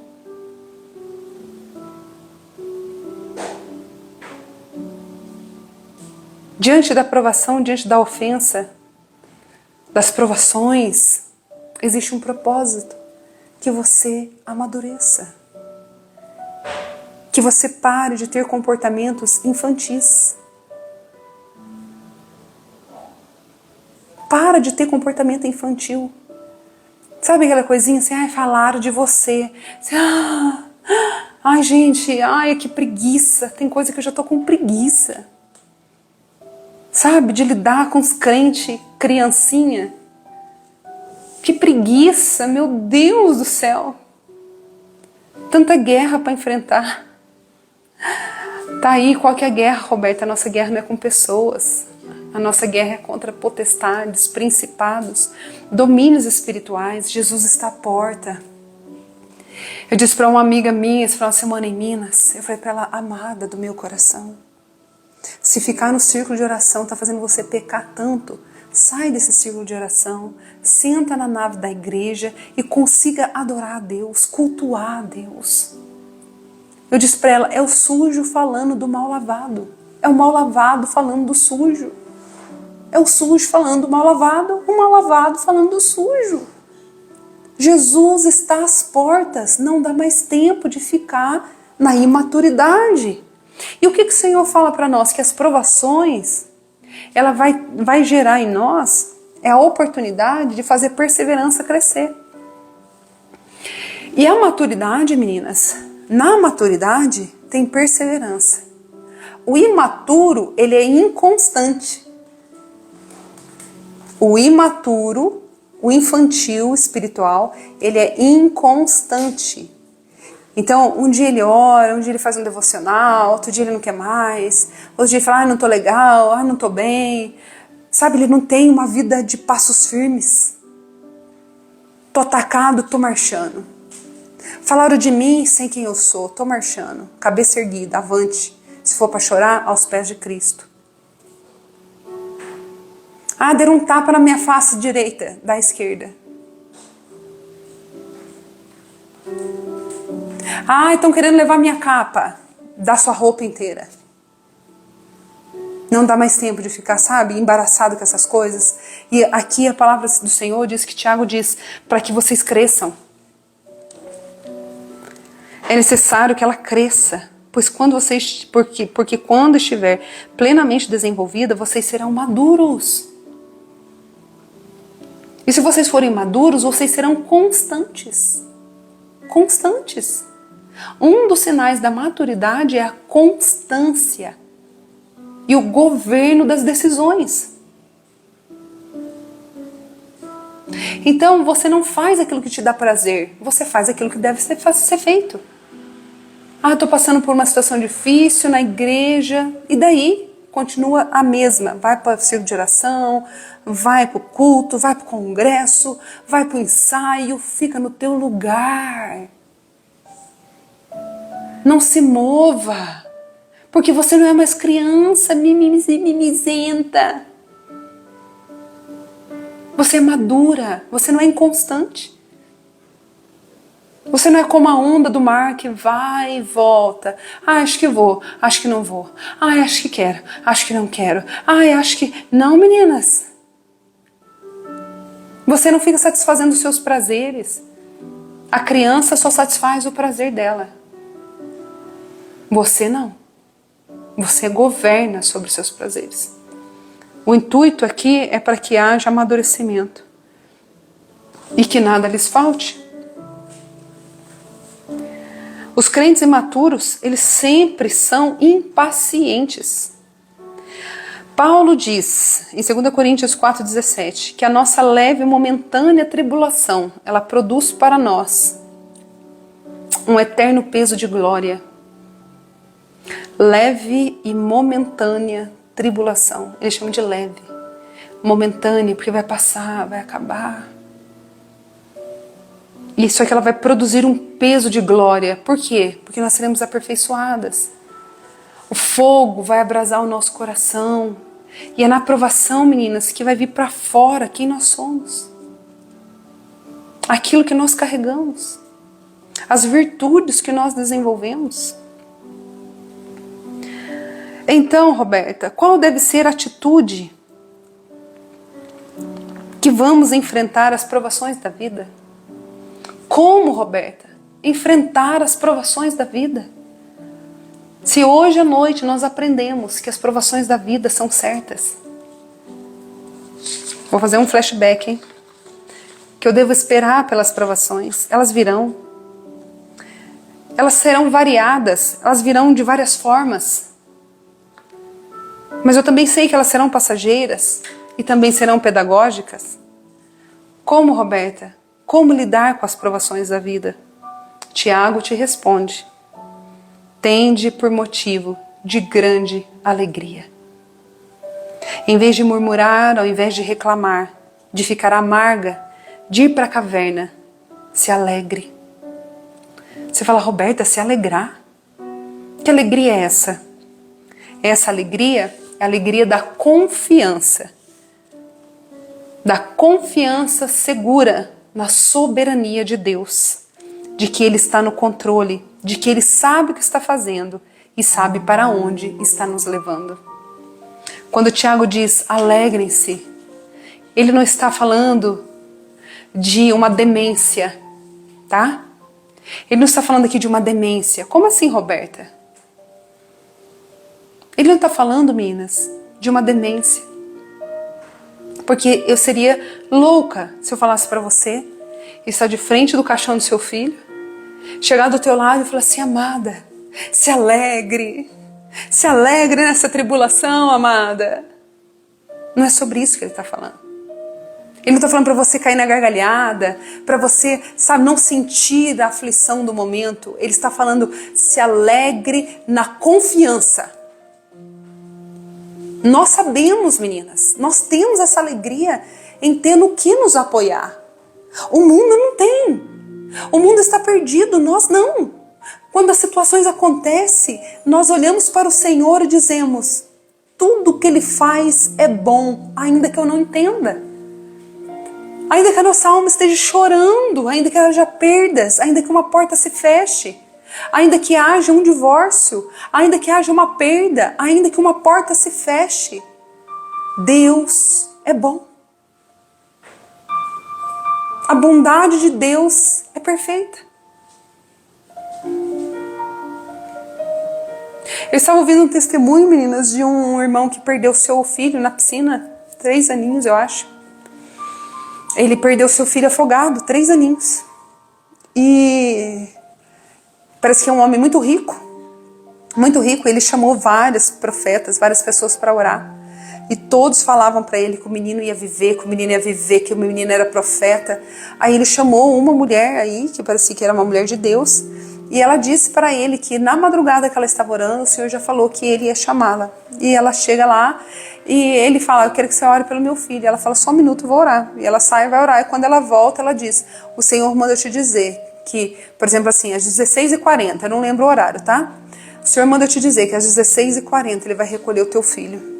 Diante da provação, diante da ofensa, das provações, existe um propósito, que você amadureça. Que você pare de ter comportamentos infantis. Para de ter comportamento infantil. Sabe aquela coisinha assim, ai, falaram de você. Assim, ai, gente, ai, que preguiça. Tem coisa que eu já tô com preguiça. Sabe, de lidar com os crentes, criancinha. Que preguiça, meu Deus do céu. Tanta guerra para enfrentar. Tá aí, qual que é a guerra, Roberta? A nossa guerra não é com pessoas. A nossa guerra é contra potestades, principados, domínios espirituais. Jesus está à porta. Eu disse para uma amiga minha, esse final de semana em Minas, eu falei para ela, amada do meu coração, se ficar no círculo de oração está fazendo você pecar tanto, sai desse círculo de oração, senta na nave da igreja e consiga adorar a Deus, cultuar a Deus. Eu disse para ela, é o sujo falando do mal lavado. É o mal lavado falando do sujo. É o sujo falando do mal lavado, o mal lavado falando do sujo. Jesus está às portas, não dá mais tempo de ficar na imaturidade. E o que o Senhor fala para nós? Que as provações, ela vai gerar em nós a oportunidade de fazer perseverança crescer. E a maturidade, meninas, na maturidade tem perseverança. O imaturo, ele é inconstante. O imaturo, o infantil espiritual, ele é inconstante. Então, um dia ele ora, um dia ele faz um devocional, outro dia ele não quer mais, outro dia ele fala, não tô legal, não tô bem. Sabe, ele não tem uma vida de passos firmes. Tô atacado, tô marchando. Falaram de mim, sei quem eu sou, tô marchando. Cabeça erguida, avante. Se for para chorar, aos pés de Cristo. Deram um tapa na minha face direita, da esquerda. Estão querendo levar minha capa. Dá sua roupa inteira. Não dá mais tempo de ficar, sabe, embaraçado com essas coisas. E aqui a palavra do Senhor diz que Tiago diz para que vocês cresçam. É necessário que ela cresça, pois porque quando estiver plenamente desenvolvida, vocês serão maduros. E se vocês forem maduros, vocês serão constantes. Constantes. Um dos sinais da maturidade é a constância e o governo das decisões. Então você não faz aquilo que te dá prazer, você faz aquilo que deve ser feito. Estou passando por uma situação difícil na igreja, e daí? Continua a mesma, vai para o círculo de oração, vai para o culto, vai para o congresso, vai para o ensaio, fica no teu lugar. Não se mova, porque você não é mais criança mimizenta. Você é madura, você não é inconstante. Você não é como a onda do mar que vai e volta. Acho que vou, acho que não vou. Acho que quero, acho que não quero. Acho que... Não, meninas. Você não fica satisfazendo os seus prazeres. A criança só satisfaz o prazer dela. Você não. Você governa sobre os seus prazeres. O intuito aqui é para que haja amadurecimento. E que nada lhes falte. Os crentes imaturos, eles sempre são impacientes. Paulo diz, em 2 Coríntios 4,17, que a nossa leve e momentânea tribulação, ela produz para nós um eterno peso de glória. Leve e momentânea tribulação. Ele chama de leve. Momentânea, porque vai passar, vai acabar. Isso é que ela vai produzir um peso de glória. Por quê? Porque nós seremos aperfeiçoadas. O fogo vai abrasar o nosso coração. E é na aprovação, meninas, que vai vir para fora quem nós somos. Aquilo que nós carregamos. As virtudes que nós desenvolvemos. Então, Roberta, qual deve ser a atitude que vamos enfrentar as provações da vida? Como, Roberta, enfrentar as provações da vida? Se hoje à noite nós aprendemos que as provações da vida são certas. Vou fazer um flashback, hein? Que eu devo esperar pelas provações. Elas virão. Elas serão variadas. Elas virão de várias formas. Mas eu também sei que elas serão passageiras e também serão pedagógicas. Como, Roberta? Como lidar com as provações da vida? Tiago te responde: tende por motivo de grande alegria. Em vez de murmurar, ao invés de reclamar, de ficar amarga, de ir para a caverna, se alegre. Você fala, Roberta, se alegrar? Que alegria é essa? Essa alegria é a alegria da confiança. Da confiança segura na soberania de Deus, de que Ele está no controle, de que Ele sabe o que está fazendo e sabe para onde está nos levando. Quando Tiago diz, alegrem-se, ele não está falando de uma demência, tá? Ele não está falando aqui de uma demência. Como assim, Roberta? Ele não está falando, meninas, de uma demência. Porque eu seria louca se eu falasse para você, estar de frente do caixão do seu filho, chegar do teu lado e falar assim, amada, se alegre nessa tribulação, amada. Não é sobre isso que ele está falando. Ele não está falando para você cair na gargalhada, para você, sabe, não sentir a aflição do momento. Ele está falando, se alegre na confiança. Nós sabemos, meninas, nós temos essa alegria em ter no que nos apoiar. O mundo não tem. O mundo está perdido, nós não. Quando as situações acontecem, nós olhamos para o Senhor e dizemos, tudo que Ele faz é bom, ainda que eu não entenda. Ainda que a nossa alma esteja chorando, ainda que haja perdas, ainda que uma porta se feche, ainda que haja um divórcio, ainda que haja uma perda, ainda que uma porta se feche, Deus é bom. A bondade de Deus é perfeita. Eu estava ouvindo um testemunho, meninas, de um irmão que perdeu seu filho na piscina, 3 aninhos, eu acho. Ele perdeu seu filho afogado, 3 aninhos. E parece que é um homem muito rico. Muito rico. Ele chamou vários profetas, várias pessoas para orar. E todos falavam para ele que o menino ia viver, que o menino ia viver, que o menino era profeta. Aí ele chamou uma mulher aí, que parecia que era uma mulher de Deus. E ela disse para ele que na madrugada que ela estava orando, o Senhor já falou que ele ia chamá-la. E ela chega lá e ele fala, eu quero que você ore pelo meu filho. E ela fala, só um minuto, eu vou orar. E ela sai e vai orar. E quando ela volta, ela diz, o Senhor manda eu te dizer que, por exemplo assim, às 16h40, eu não lembro o horário, tá? O Senhor manda eu te dizer que às 16h40 Ele vai recolher o teu filho.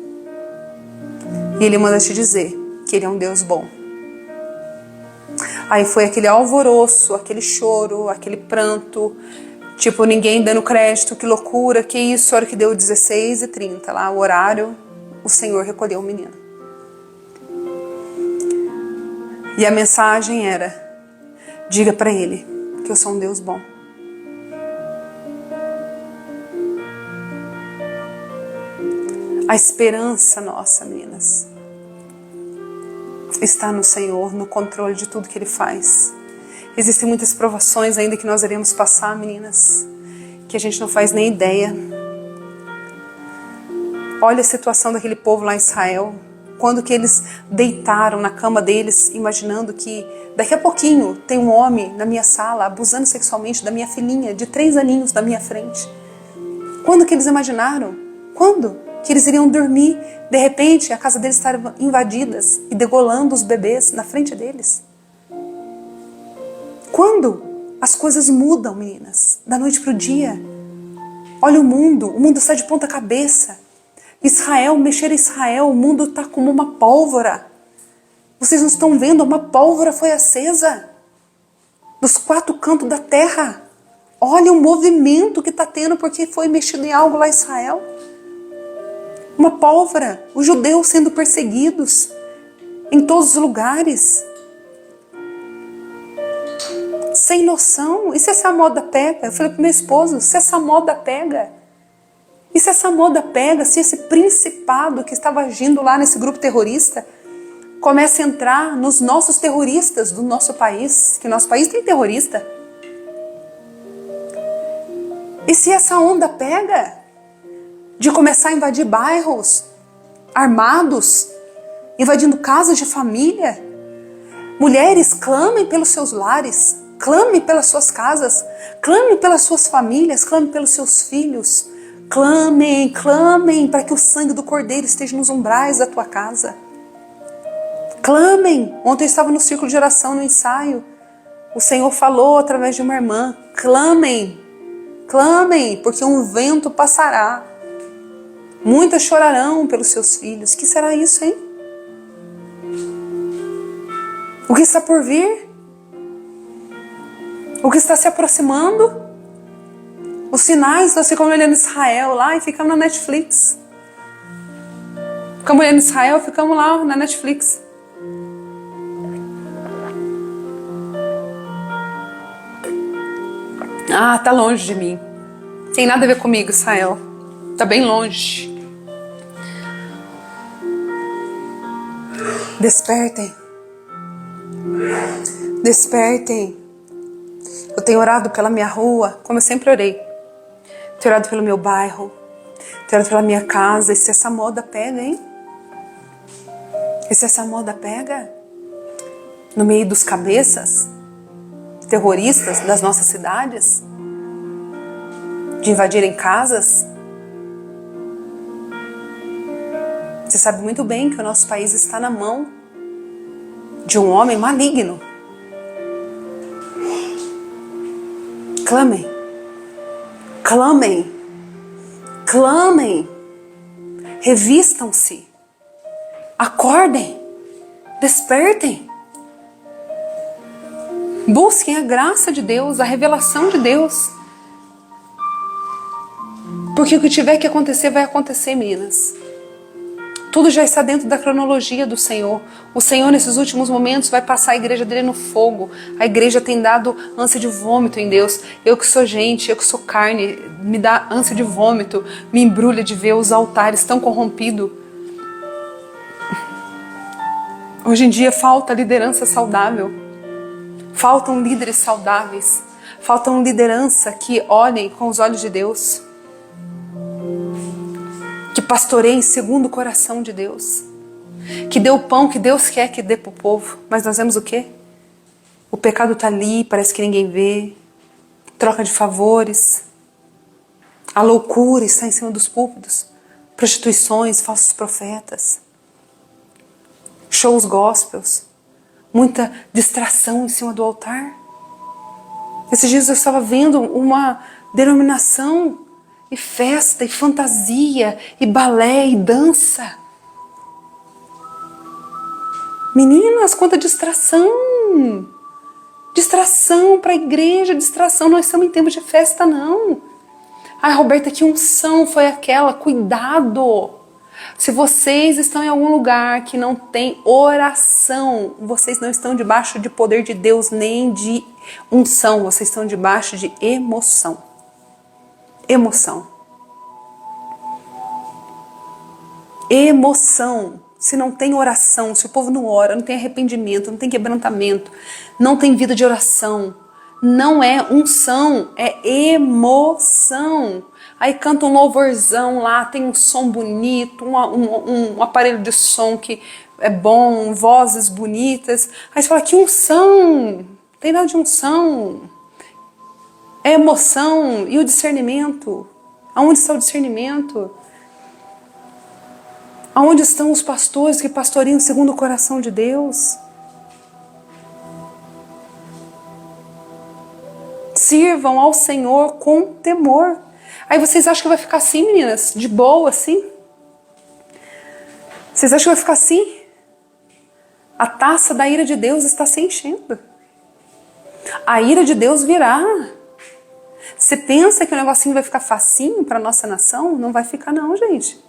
E Ele manda te dizer que Ele é um Deus bom. Aí foi aquele alvoroço, aquele choro, aquele pranto, tipo ninguém dando crédito, que loucura, que isso, a hora que deu 16h30 lá, o horário, o Senhor recolheu o menino. E a mensagem era, diga para ele que eu sou um Deus bom. A esperança nossa, meninas, está no Senhor, no controle de tudo que Ele faz. Existem muitas provações ainda que nós iremos passar, meninas, que a gente não faz nem ideia. Olha a situação daquele povo lá em Israel, quando que eles deitaram na cama deles, imaginando que daqui a pouquinho tem um homem na minha sala, abusando sexualmente da minha filhinha, de 3 aninhos na minha frente. Quando que eles imaginaram? Quando? Que eles iriam dormir, de repente a casa deles estava invadida e degolando os bebês na frente deles. Quando as coisas mudam, meninas, da noite para o dia. Olha o mundo está de ponta cabeça. Israel, mexer em Israel, o mundo está como uma pólvora. Vocês não estão vendo, uma pólvora foi acesa dos 4 cantos da terra. Olha o movimento que está tendo porque foi mexido em algo lá em Israel. Uma pólvora, os judeus sendo perseguidos em todos os lugares. Sem noção. E se essa moda pega? Eu falei para meu esposo, se essa moda pega? E se essa moda pega, se esse principado que estava agindo lá nesse grupo terrorista começa a entrar nos nossos terroristas do nosso país, que nosso país tem terrorista. E se essa onda pega de começar a invadir bairros armados, invadindo casas de família, mulheres, clamem pelos seus lares, clame pelas suas casas, clame pelas suas famílias, clame pelos seus filhos, clamem para que o sangue do Cordeiro esteja nos umbrais da tua casa. Clamem. Ontem eu estava no círculo de oração, no ensaio. O Senhor falou através de uma irmã, clamem, porque um vento passará. Muitas chorarão pelos seus filhos. Que será isso, hein? O que está por vir? O que está se aproximando? Os sinais, nós ficamos olhando Israel lá e ficamos na Netflix. Ficamos olhando Israel, ficamos lá na Netflix. Ah, tá longe de mim. Tem nada a ver comigo, Israel. Tá bem longe. Despertem. Despertem. Eu tenho orado pela minha rua, como eu sempre orei. Tenho orado pelo meu bairro. Tenho orado pela minha casa. E se essa moda pega, hein? E se essa moda pega? no meio dos cabeças terroristas das nossas cidades, de invadirem casas. Você sabe muito bem que o nosso país está na mão de um homem maligno. Clamem, clamem, clamem, revistam-se, acordem, despertem. Busquem a graça de Deus, a revelação de Deus. Porque o que tiver que acontecer, vai acontecer, meninas. Tudo já está dentro da cronologia do Senhor. O Senhor, nesses últimos momentos, vai passar a igreja dele no fogo. A igreja tem dado ânsia de vômito em Deus. Eu que sou gente, eu que sou carne, me dá ânsia de vômito, me embrulha de ver os altares tão corrompidos. Hoje em dia falta liderança saudável. Faltam líderes saudáveis. Faltam liderança que olhem com os olhos de Deus. Que pastoreiem segundo o coração de Deus. Que dê o pão que Deus quer que dê para o povo. Mas nós vemos o quê? O pecado está ali, parece que ninguém vê. Troca de favores. A loucura está em cima dos púlpitos. Prostituições, falsos profetas. Shows gospels. Muita distração em cima do altar. Esses dias eu estava vendo uma denominação e festa, e fantasia, e balé, e dança. Meninas, quanta distração! Distração para a igreja, distração. Nós estamos em tempo de festa, não. Ai, Roberta, que unção foi aquela? Cuidado! Se vocês estão em algum lugar que não tem oração, vocês não estão debaixo de poder de Deus, nem de unção. Vocês estão debaixo de emoção. Emoção. Emoção. Se não tem oração, se o povo não ora, não tem arrependimento, não tem quebrantamento, não tem vida de oração, não é unção, é emoção. Aí canta um louvorzão lá, tem um som bonito, um aparelho de som que é bom, vozes bonitas. Aí você fala, que unção, não tem nada de unção. É emoção. E o discernimento? Aonde está o discernimento? Aonde estão os pastores que pastoreiam segundo o coração de Deus? Sirvam ao Senhor com temor. Aí vocês acham que vai ficar assim, meninas? De boa, assim? Vocês acham que vai ficar assim? A taça da ira de Deus está se enchendo. A ira de Deus virá. Você pensa que o negocinho vai ficar facinho para a nossa nação? Não vai ficar não, gente.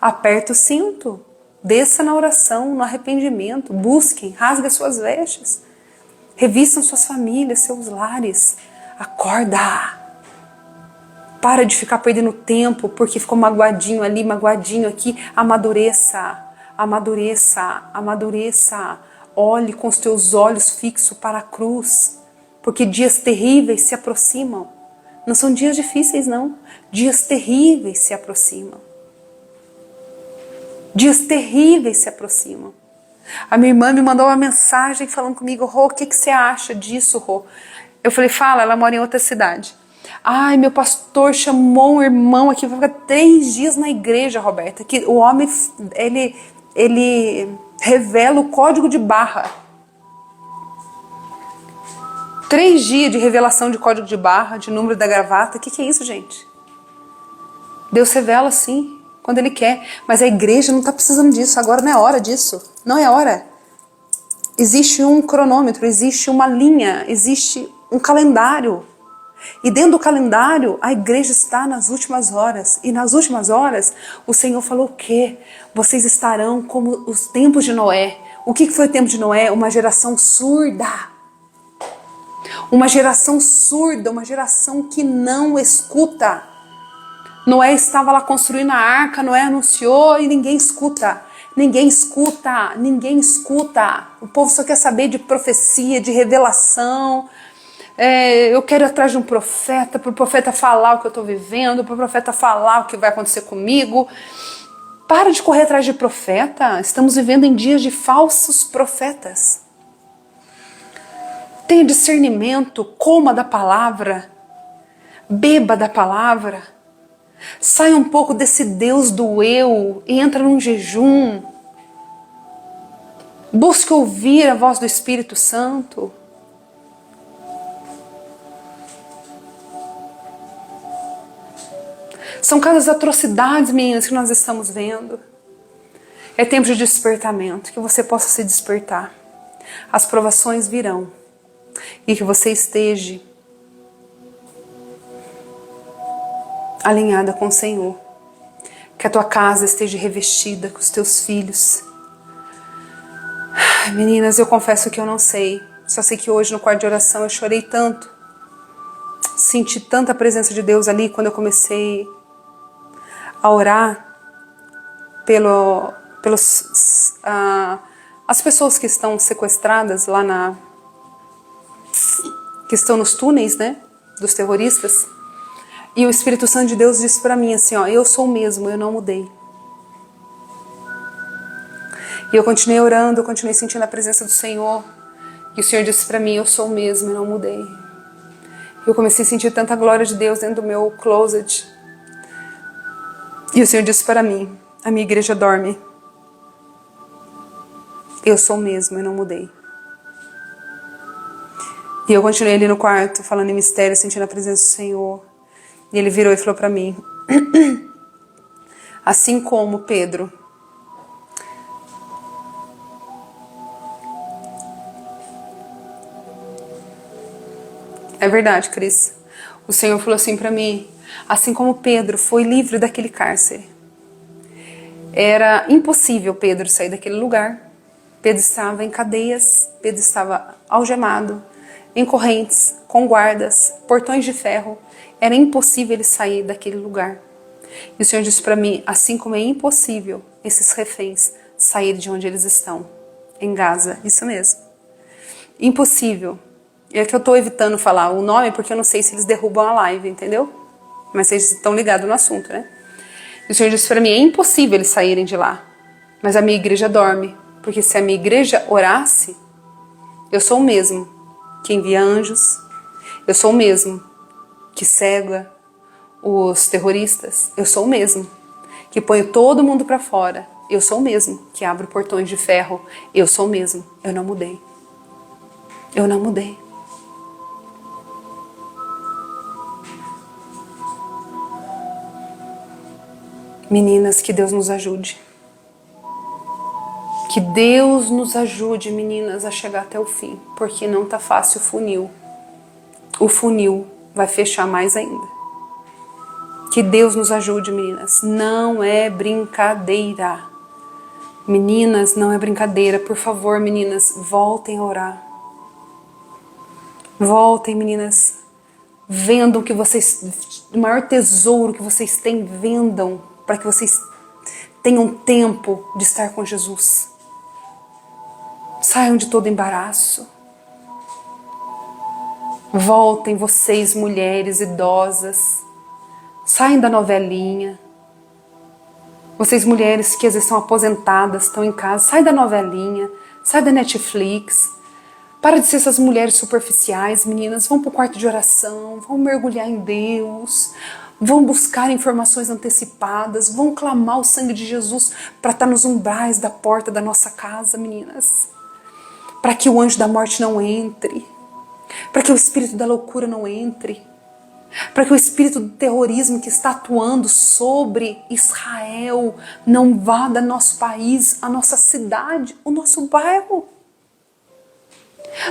Aperta o cinto. Desça na oração, no arrependimento. Busquem, rasguem as suas vestes. Revistam suas famílias, seus lares. Acorda. Para de ficar perdendo tempo porque ficou magoadinho ali, magoadinho aqui. Amadureça, amadureça, amadureça. Olhe com os teus olhos fixos para a cruz. Porque dias terríveis se aproximam. Não são dias difíceis, não. Dias terríveis se aproximam. Dias terríveis se aproximam. A minha irmã me mandou uma mensagem falando comigo, Rô, o que você acha disso, Rô? Eu falei, fala, ela mora em outra cidade. Ai, meu pastor chamou um irmão aqui, vai ficar 3 dias na igreja, Roberta. Que o homem, ele revela o código de barra. 3 dias de revelação de código de barra, de número da gravata. O que é isso, gente? Deus revela sim, quando Ele quer. Mas a igreja não está precisando disso. Agora não é hora disso. Não é hora. Existe um cronômetro, existe uma linha, existe um calendário. E dentro do calendário, a igreja está nas últimas horas. E nas últimas horas, o Senhor falou o quê? Vocês estarão como os tempos de Noé. O que foi o tempo de Noé? Uma geração surda. Uma geração surda, uma geração que não escuta. Noé estava lá construindo a arca, Noé anunciou e ninguém escuta. Ninguém escuta, ninguém escuta. O povo só quer saber de profecia, de revelação. Eu quero ir atrás de um profeta, para o profeta falar o que eu estou vivendo, para o profeta falar o que vai acontecer comigo. Para de correr atrás de profeta. Estamos vivendo em dias de falsos profetas. Tenha discernimento, coma da palavra, beba da palavra. Saia um pouco desse Deus do eu e entra num jejum. Busque ouvir a voz do Espírito Santo. São cada atrocidades, meninas, que nós estamos vendo. É tempo de despertamento, que você possa se despertar. As provações virão. E que você esteja alinhada com o Senhor. Que a tua casa esteja revestida com os teus filhos. Meninas, eu confesso que eu não sei. Só sei que hoje no quarto de oração eu chorei tanto. Senti tanta presença de Deus ali quando eu comecei a orar as pessoas que estão sequestradas lá que estão nos túneis, né, dos terroristas. E o Espírito Santo de Deus disse para mim assim, ó, eu sou o mesmo, eu não mudei. E eu continuei orando, eu continuei sentindo a presença do Senhor. E o Senhor disse para mim, eu sou o mesmo, eu não mudei. E eu comecei a sentir tanta glória de Deus dentro do meu closet. E o Senhor disse para mim, a minha igreja dorme. Eu sou o mesmo, eu não mudei. E eu continuei ali no quarto, falando em mistério, sentindo a presença do Senhor. E ele virou e falou para mim, assim como Pedro, é verdade, Cris, o Senhor falou assim para mim, assim como Pedro foi livre daquele cárcere, era impossível Pedro sair daquele lugar. Pedro estava em cadeias, Pedro estava algemado, em correntes, com guardas, portões de ferro. Era impossível ele sair daquele lugar. E o Senhor disse para mim, assim como é impossível esses reféns saírem de onde eles estão, em Gaza, isso mesmo. Impossível. É que eu estou evitando falar o nome porque eu não sei se eles derrubam a live, entendeu? Mas vocês estão ligados no assunto, né? E o Senhor disse para mim, é impossível eles saírem de lá. Mas a minha igreja dorme. Porque se a minha igreja orasse, eu sou o mesmo que envia anjos. Eu sou o mesmo que cega os terroristas. Eu sou o mesmo que põe todo mundo para fora. Eu sou o mesmo que abre portões de ferro. Eu sou o mesmo. Eu não mudei. Eu não mudei. Meninas, que Deus nos ajude. Que Deus nos ajude, meninas, a chegar até o fim. Porque não tá fácil o funil. O funil vai fechar mais ainda. Que Deus nos ajude, meninas. Não é brincadeira. Meninas, não é brincadeira. Por favor, meninas, voltem a orar. Voltem, meninas. Vendam que vocês... O maior tesouro que vocês têm, vendam. Para que vocês tenham tempo de estar com Jesus. Saiam de todo embaraço. Voltem, vocês, mulheres idosas. Saiam da novelinha. Vocês, mulheres que às vezes são aposentadas, estão em casa, sai da novelinha, sai da Netflix. Para de ser essas mulheres superficiais, meninas. Vão para o quarto de oração, vão mergulhar em Deus, vão buscar informações antecipadas, vão clamar o sangue de Jesus para estar nos umbrais da porta da nossa casa, meninas. Para que o anjo da morte não entre, para que o espírito da loucura não entre, para que o espírito do terrorismo que está atuando sobre Israel não vá do nosso país, a nossa cidade, o nosso bairro.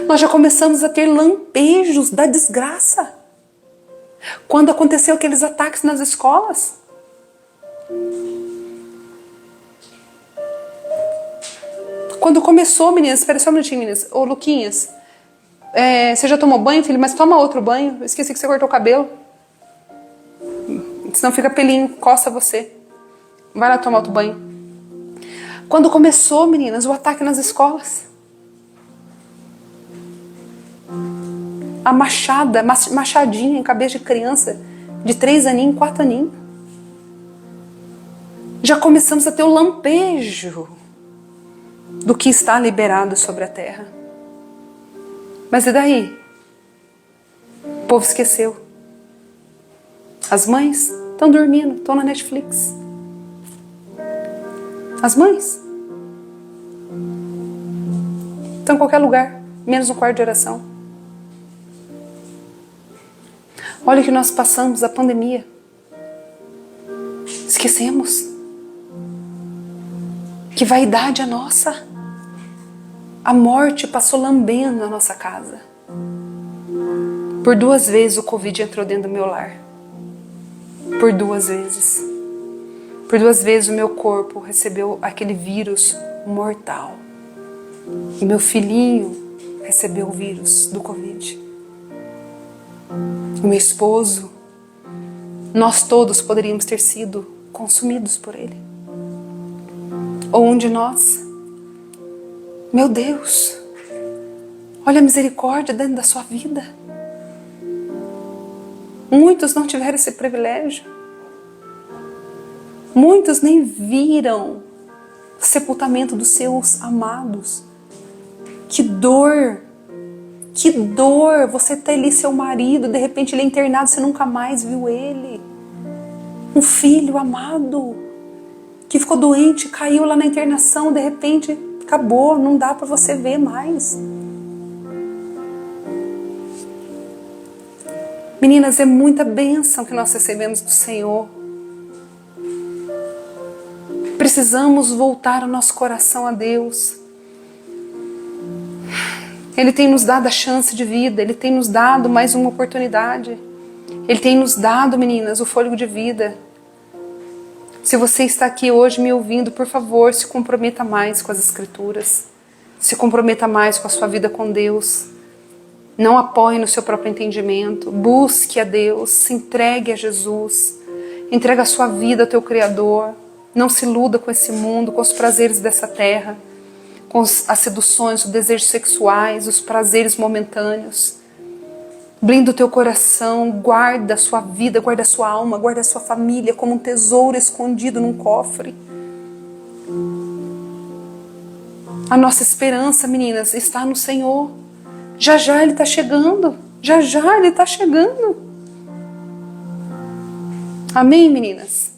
Nós já começamos a ter lampejos da desgraça. Quando aconteceu aqueles ataques nas escolas. Quando começou, meninas, espera só um minutinho, meninas. Ô, Luquinhas, você já tomou banho, filho? Mas toma outro banho. Eu esqueci que você cortou o cabelo. Senão fica pelinho, coça você. Vai lá tomar outro banho. Quando começou, meninas, o ataque nas escolas. A machadinha em cabeça de criança de 3 aninhos, 4 aninhos. Já começamos a ter o lampejo do que está liberado sobre a terra. Mas e daí? O povo esqueceu. As mães estão dormindo, estão na Netflix. As mães estão em qualquer lugar, menos no quarto de oração. Olha o que nós passamos, a pandemia. Esquecemos. Que vaidade a nossa. A morte passou lambendo a nossa casa. Por 2 vezes o Covid entrou dentro do meu lar. Por 2 vezes. Por 2 vezes o meu corpo recebeu aquele vírus mortal. E meu filhinho recebeu o vírus do Covid. O meu esposo. Nós todos poderíamos ter sido consumidos por ele. Ou um de nós. Meu Deus. Olha a misericórdia dentro da sua vida. Muitos não tiveram esse privilégio. Muitos nem viram o sepultamento dos seus amados. Que dor! Que dor! Você ter ali seu marido, de repente ele é internado, você nunca mais viu ele. Um filho amado que ficou doente, caiu lá na internação, de repente acabou, não dá para você ver mais. Meninas, é muita bênção que nós recebemos do Senhor. Precisamos voltar o nosso coração a Deus. Ele tem nos dado a chance de vida, Ele tem nos dado mais uma oportunidade. Ele tem nos dado, meninas, o fôlego de vida. Se você está aqui hoje me ouvindo, por favor, se comprometa mais com as Escrituras. Se comprometa mais com a sua vida com Deus. Não apoie no seu próprio entendimento. Busque a Deus, se entregue a Jesus. Entregue a sua vida ao teu Criador. Não se iluda com esse mundo, com os prazeres dessa terra, com as seduções, os desejos sexuais, os prazeres momentâneos. Blinda o teu coração, guarda a sua vida, guarda a sua alma, guarda a sua família como um tesouro escondido num cofre. A nossa esperança, meninas, está no Senhor. Já já Ele está chegando. Já já Ele está chegando. Amém, meninas?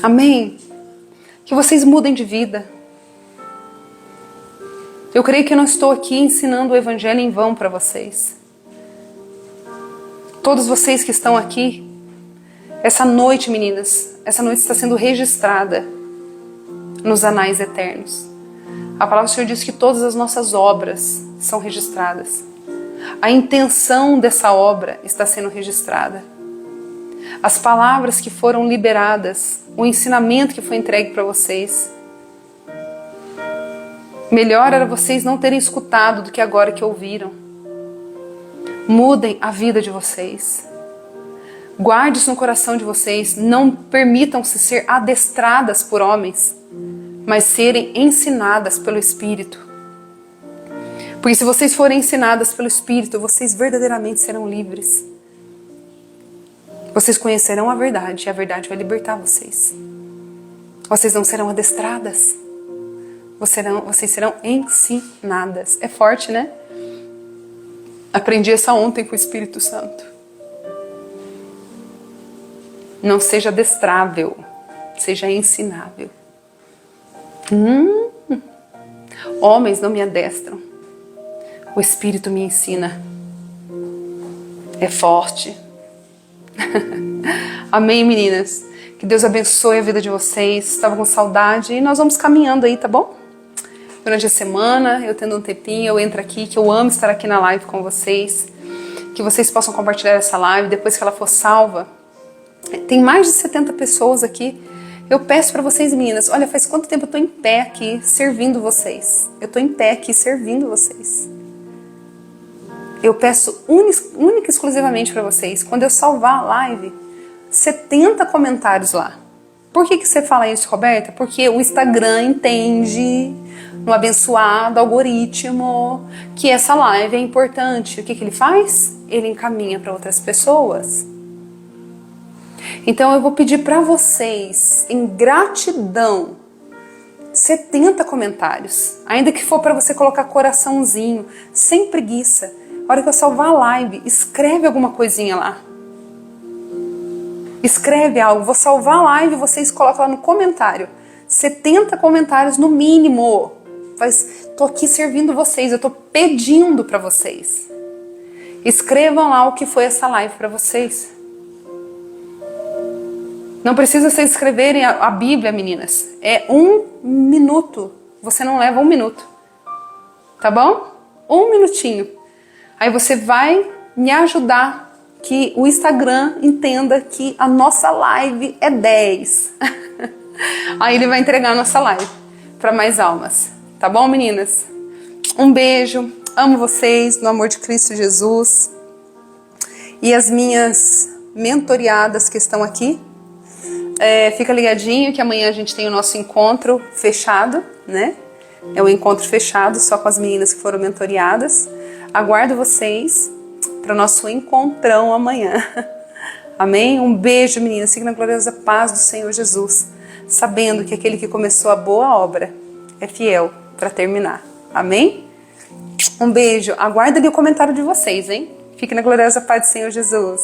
Amém? Que vocês mudem de vida. Eu creio que eu não estou aqui ensinando o Evangelho em vão para vocês. Todos vocês que estão aqui, essa noite, meninas, essa noite está sendo registrada nos anais eternos. A palavra do Senhor diz que todas as nossas obras são registradas. A intenção dessa obra está sendo registrada. As palavras que foram liberadas, o ensinamento que foi entregue para vocês. Melhor era vocês não terem escutado do que agora que ouviram. Mudem a vida de vocês. Guarde isso no coração de vocês. Não permitam-se ser adestradas por homens, mas serem ensinadas pelo Espírito. Porque se vocês forem ensinadas pelo Espírito, vocês verdadeiramente serão livres. Vocês conhecerão a verdade e a verdade vai libertar vocês. Vocês não serão adestradas. Vocês serão ensinadas. É forte, né? Aprendi essa ontem com o Espírito Santo. Não seja adestrável, seja ensinável. Homens não me adestram. O Espírito me ensina. É forte. Amém, meninas? Que Deus abençoe a vida de vocês. Estava com saudade e nós vamos caminhando aí, tá bom? Durante a semana, eu tendo um tempinho, eu entro aqui, que eu amo estar aqui na live com vocês. Que vocês possam compartilhar essa live depois que ela for salva. Tem mais de 70 pessoas aqui. Eu peço para vocês, meninas, olha, faz quanto tempo eu tô em pé aqui servindo vocês. Eu tô em pé aqui servindo vocês. Eu peço única e exclusivamente para vocês, quando eu salvar a live, 70 comentários lá. Por que você fala isso, Roberta? Porque o Instagram entende, no abençoado algoritmo, que essa live é importante. O que ele faz? Ele encaminha para outras pessoas. Então eu vou pedir para vocês, em gratidão, 70 comentários. Ainda que for para você colocar coraçãozinho, sem preguiça. A hora que eu salvar a live, escreve alguma coisinha lá. Escreve algo. Vou salvar a live e vocês colocam lá no comentário. 70 comentários no mínimo. Tô aqui servindo vocês, eu tô pedindo para vocês. Escrevam lá o que foi essa live para vocês. Não precisa vocês escreverem a Bíblia, meninas. É 1 minuto. Você não leva 1 minuto. Tá bom? 1 minutinho. Aí você vai me ajudar que o Instagram entenda que a nossa live é 10. Aí ele vai entregar a nossa live para mais almas. Tá bom, meninas? Um beijo. Amo vocês no amor de Cristo Jesus. E as minhas mentoriadas que estão aqui, fica ligadinho que amanhã a gente tem o nosso encontro fechado, né? É um encontro fechado só com as meninas que foram mentoriadas. Aguardo vocês para o nosso encontrão amanhã. Amém? Um beijo, meninas. Fiquem na gloriosa paz do Senhor Jesus, sabendo que aquele que começou a boa obra é fiel para terminar. Amém? Um beijo. Aguardo ali o comentário de vocês, hein? Fiquem na gloriosa paz do Senhor Jesus.